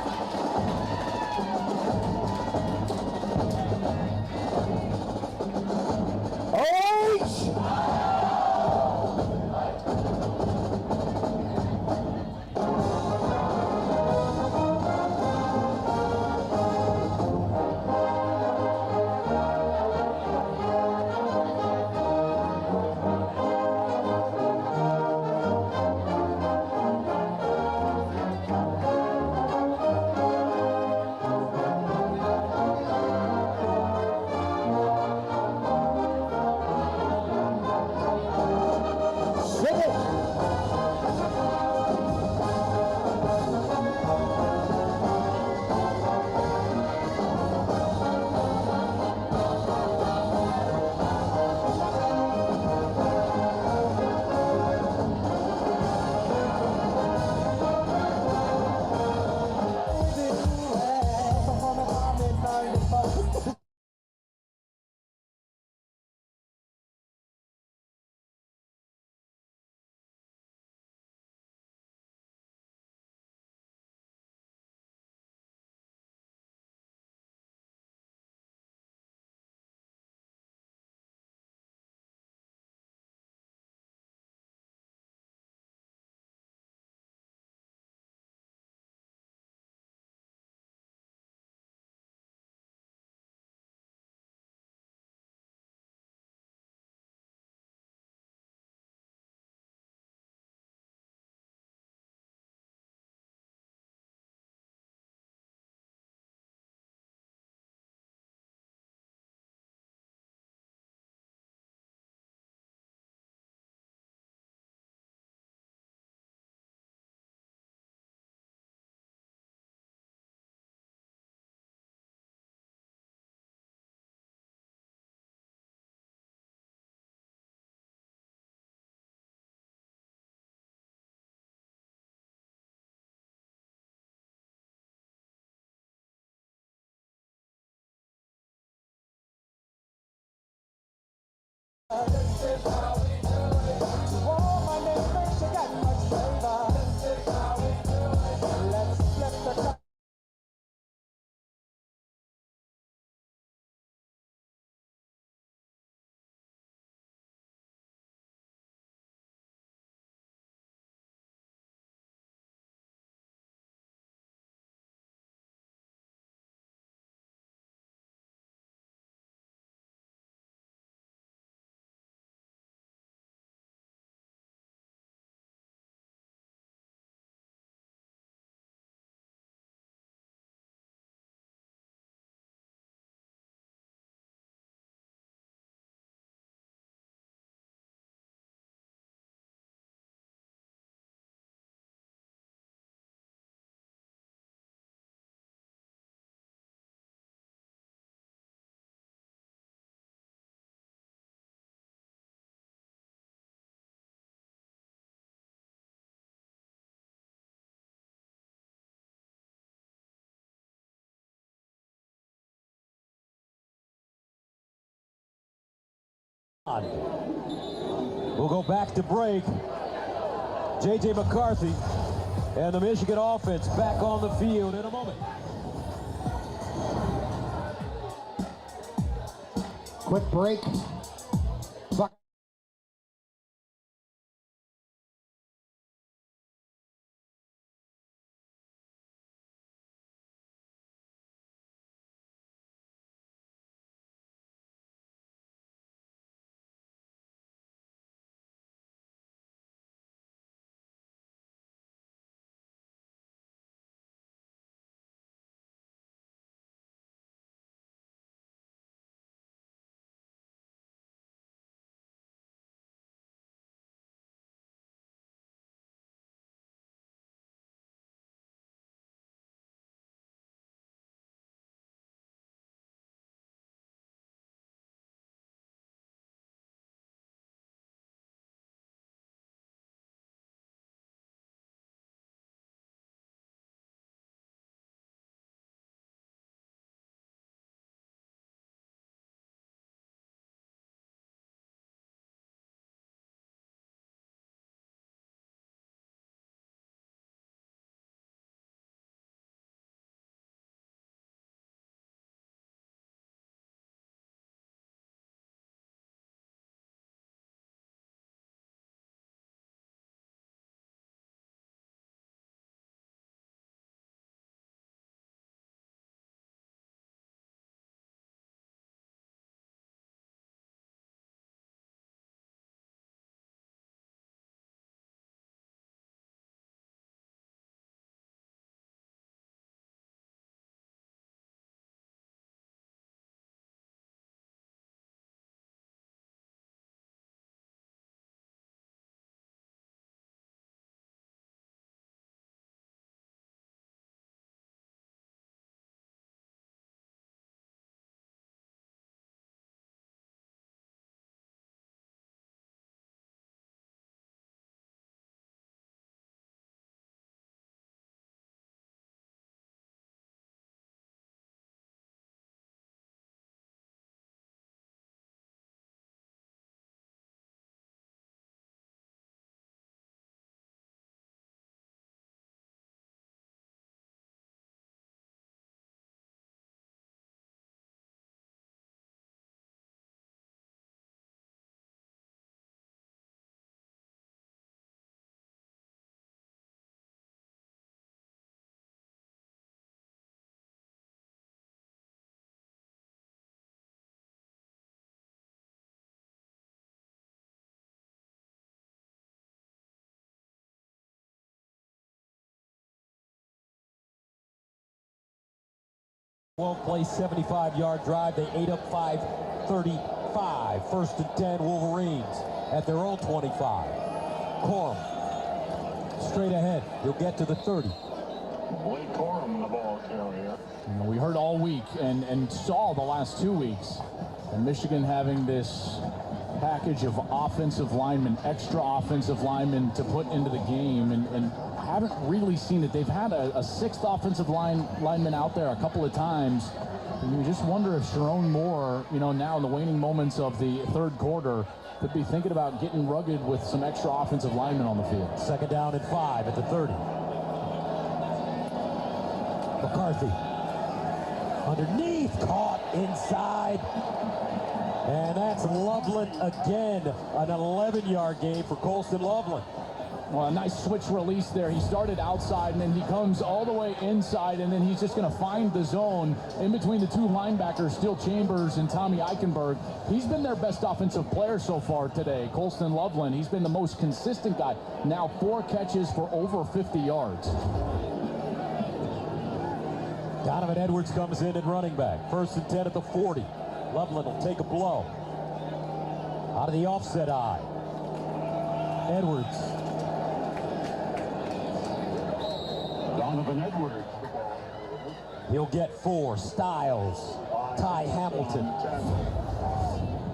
We'll go back to break. J.J. McCarthy and the Michigan offense back on the field in a moment. Quick break. Play 75-yard drive. They ate up 5:35. First and 10, Wolverines at their own 25. Corum straight ahead. He'll get to the 30. Blake Corum, the ball carrier. You know, we heard all week and saw the last 2 weeks, and Michigan having this package of offensive linemen, extra offensive linemen to put into the game, and haven't really seen it. They've had a sixth offensive lineman out there a couple of times, and you just wonder if Sharon Moore, you know, now in the waning moments of the third quarter, could be thinking about getting rugged with some extra offensive linemen on the field. Second down and 5 at the 30. McCarthy underneath, caught inside, and that's Loveland again. An 11-yard gain for Colston Loveland. Well, a nice switch release there. He started outside, and then he comes all the way inside, and then he's just going to find the zone in between the two linebackers, Steele Chambers and Tommy Eichenberg. He's been their best offensive player so far today, Colston Loveland. He's been the most consistent guy. Now 4 catches for over 50 yards. Donovan Edwards comes in at running back. First and 10 at the 40. Loveland will take a blow. Out of the offset eye. Edwards. Donovan Edwards. He'll get 4. Styles. Ty Hamilton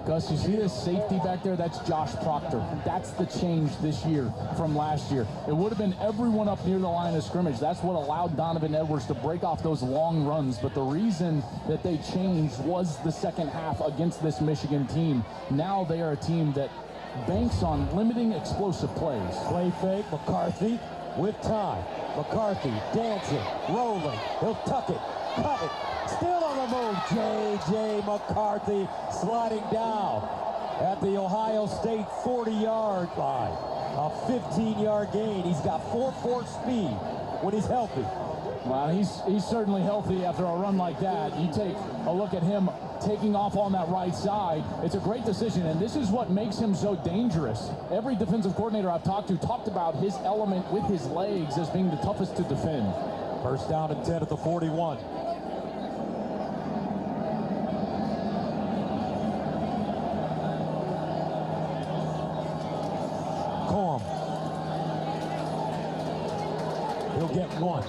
Gus, you see this safety back there? That's Josh Proctor. That's the change this year from last year. It would have been everyone up near the line of scrimmage. That's what allowed Donovan Edwards to break off those long runs. But the reason that they changed was the second half against this Michigan team. Now they are a team that banks on limiting explosive plays. Play fake, McCarthy with time. McCarthy dancing, rolling. He'll tuck it, cut it. Still on the move, J.J. McCarthy sliding down at the Ohio State 40-yard line. A 15-yard gain. He's got 4.4 speed when he's healthy. Well, he's certainly healthy after a run like that. You take a look at him taking off on that right side. It's a great decision, and this is what makes him so dangerous. Every defensive coordinator I've talked to talked about his element with his legs as being the toughest to defend. First down and 10 at the 41. Corum. He'll get one.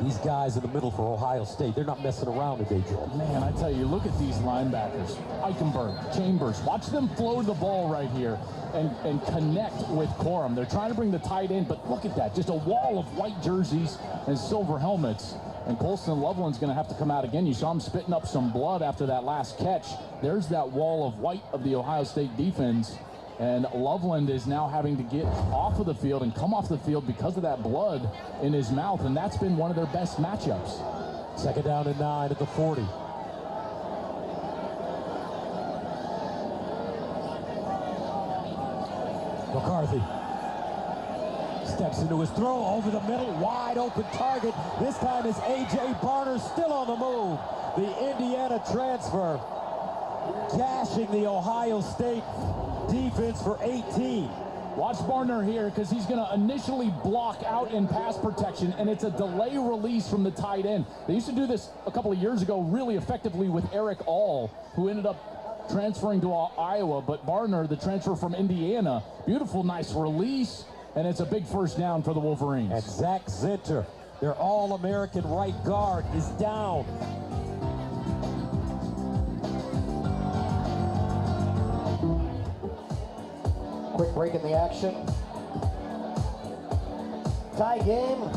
These guys in the middle for Ohio State, they're not messing around today, Joe. Man, I tell you, look at these linebackers. Eichenberg, Chambers. Watch them flow the ball right here and connect with Corum. They're trying to bring the tight end, but look at that. Just a wall of white jerseys and silver helmets. And Colston Loveland's going to have to come out again. You saw him spitting up some blood after that last catch. There's that wall of white of the Ohio State defense. And Loveland is now having to get off of the field and come off the field because of that blood in his mouth, and that's been one of their best matchups. Second down and 9 at the 40. McCarthy steps into his throw over the middle, wide open target. This time is A.J. Barner still on the move. The Indiana transfer gashing the Ohio State defense for 18. Watch Barner here because he's going to initially block out in pass protection, and it's a delay release from the tight end. They used to do this a couple of years ago really effectively with Eric All, who ended up transferring to Iowa, but Barner, the transfer from Indiana, beautiful, nice release, and it's a big first down for the Wolverines. And Zach Zinter, their All-American right guard, is down. Quick break in the action. Tie game.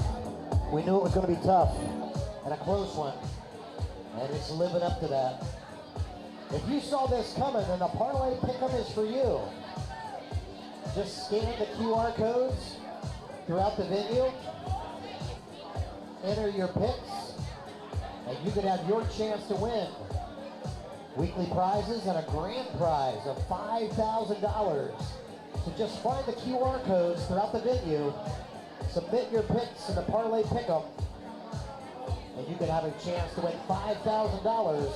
We knew it was going to be tough and a close one. And it's living up to that. If you saw this coming, then the parlay pick'em is for you. Just scan the QR codes throughout the venue. Enter your picks. And you could have your chance to win. Weekly prizes and a grand prize of $5,000. So just find the QR codes throughout the venue, submit your picks in the parlay pick'em, and you can have a chance to win $5,000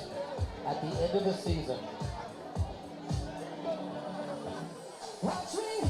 at the end of the season. Watch me.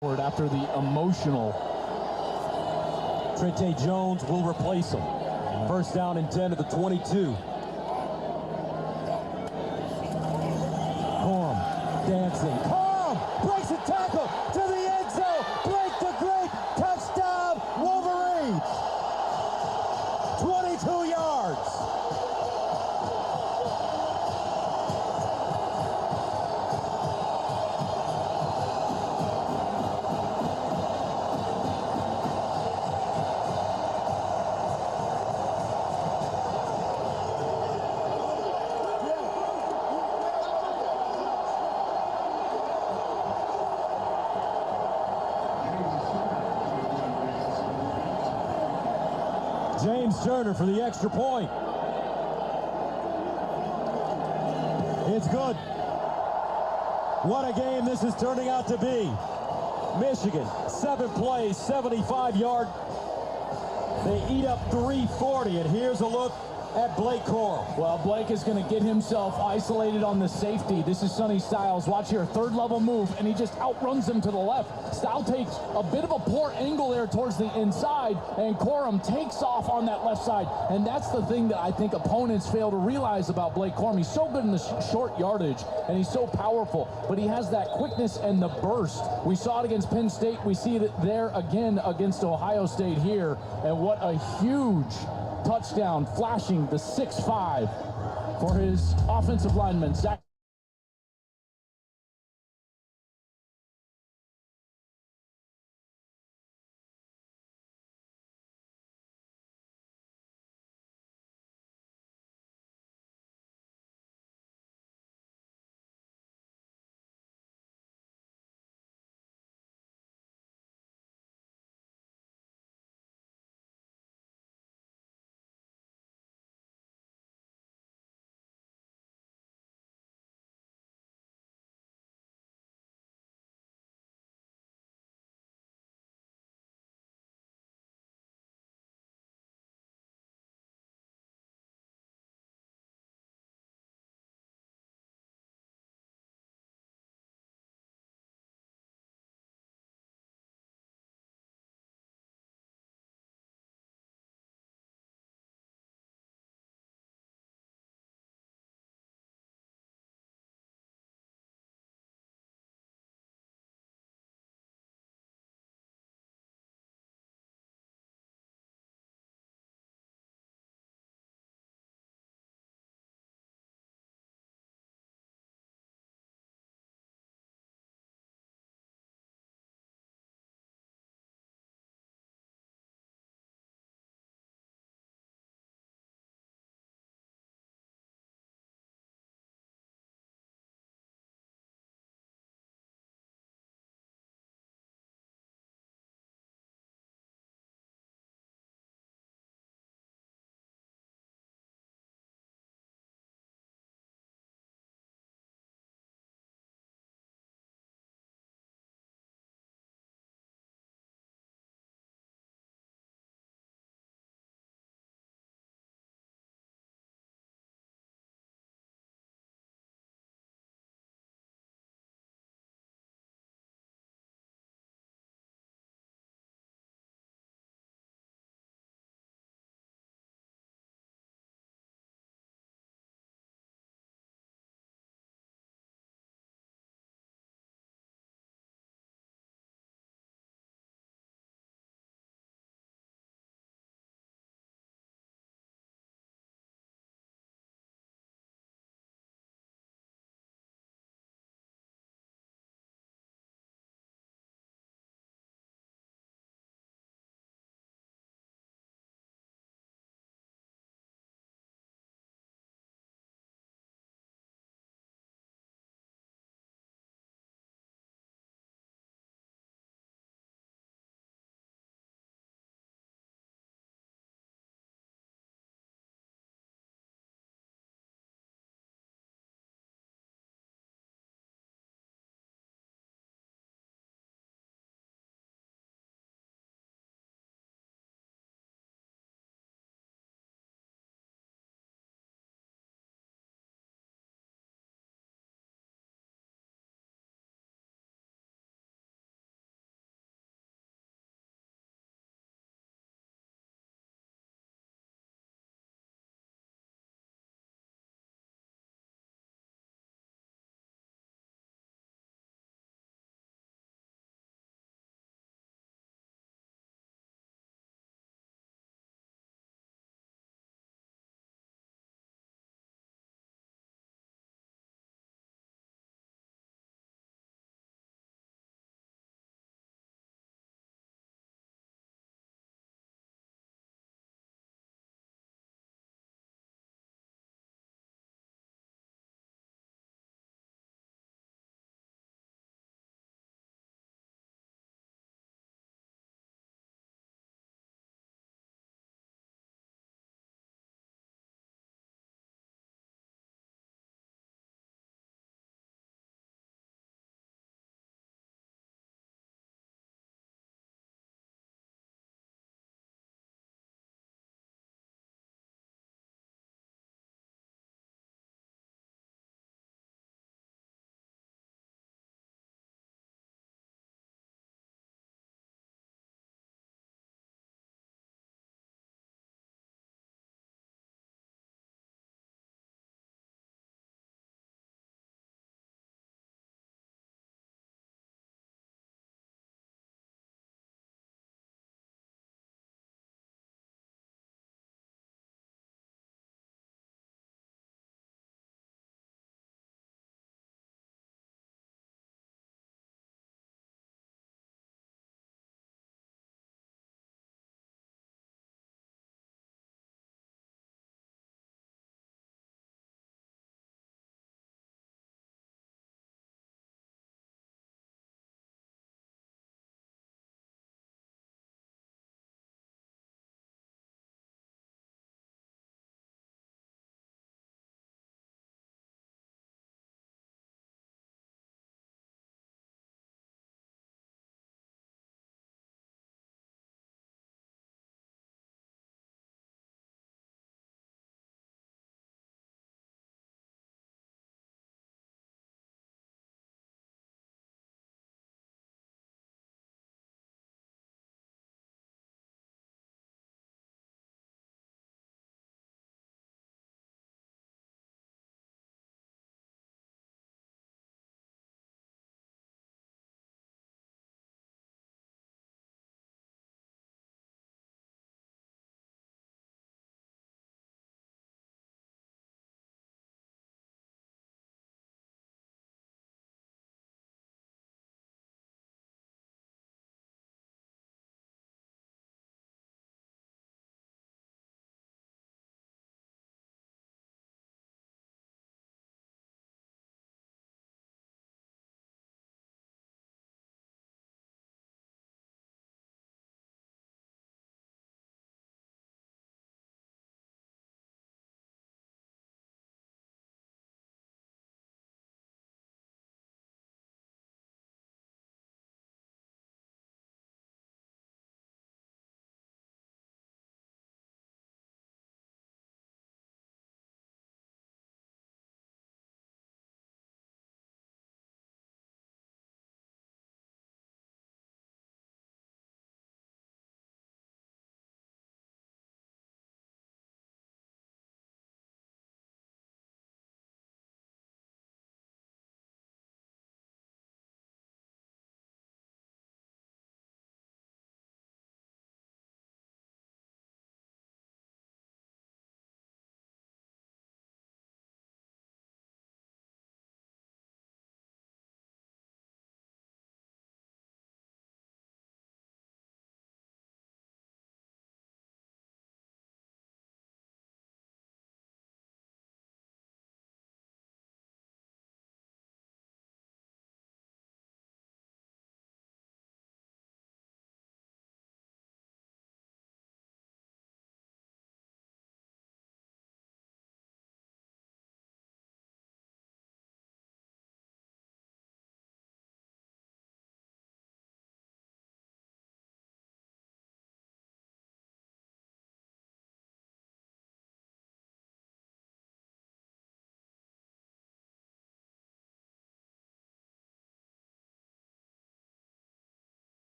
After the emotional. Trente Jones will replace him. First down and 10 at the 22. Corum dancing. Corum breaks a tackle to the end zone. Blake the Great, touchdown Wolverines. 22 yards. James Turner for the extra point. It's good. What a game this is turning out to be. Michigan, 7 plays, 75-yard. They eat up 340, and here's a look at Blake Corum. Well, Blake is going to get himself isolated on the safety. This is Sonny Styles. Watch here, third level move, and he just outruns him to the left. Styles takes a bit of a poor angle there towards the inside, and Corum takes off on that left side. And that's the thing that I think opponents fail to realize about Blake Corum. He's so good in the short yardage, and he's so powerful, but he has that quickness and the burst. We saw it against Penn State. We see it there again against Ohio State here, and what a huge touchdown, flashing the 6'5" for his offensive lineman, Zach.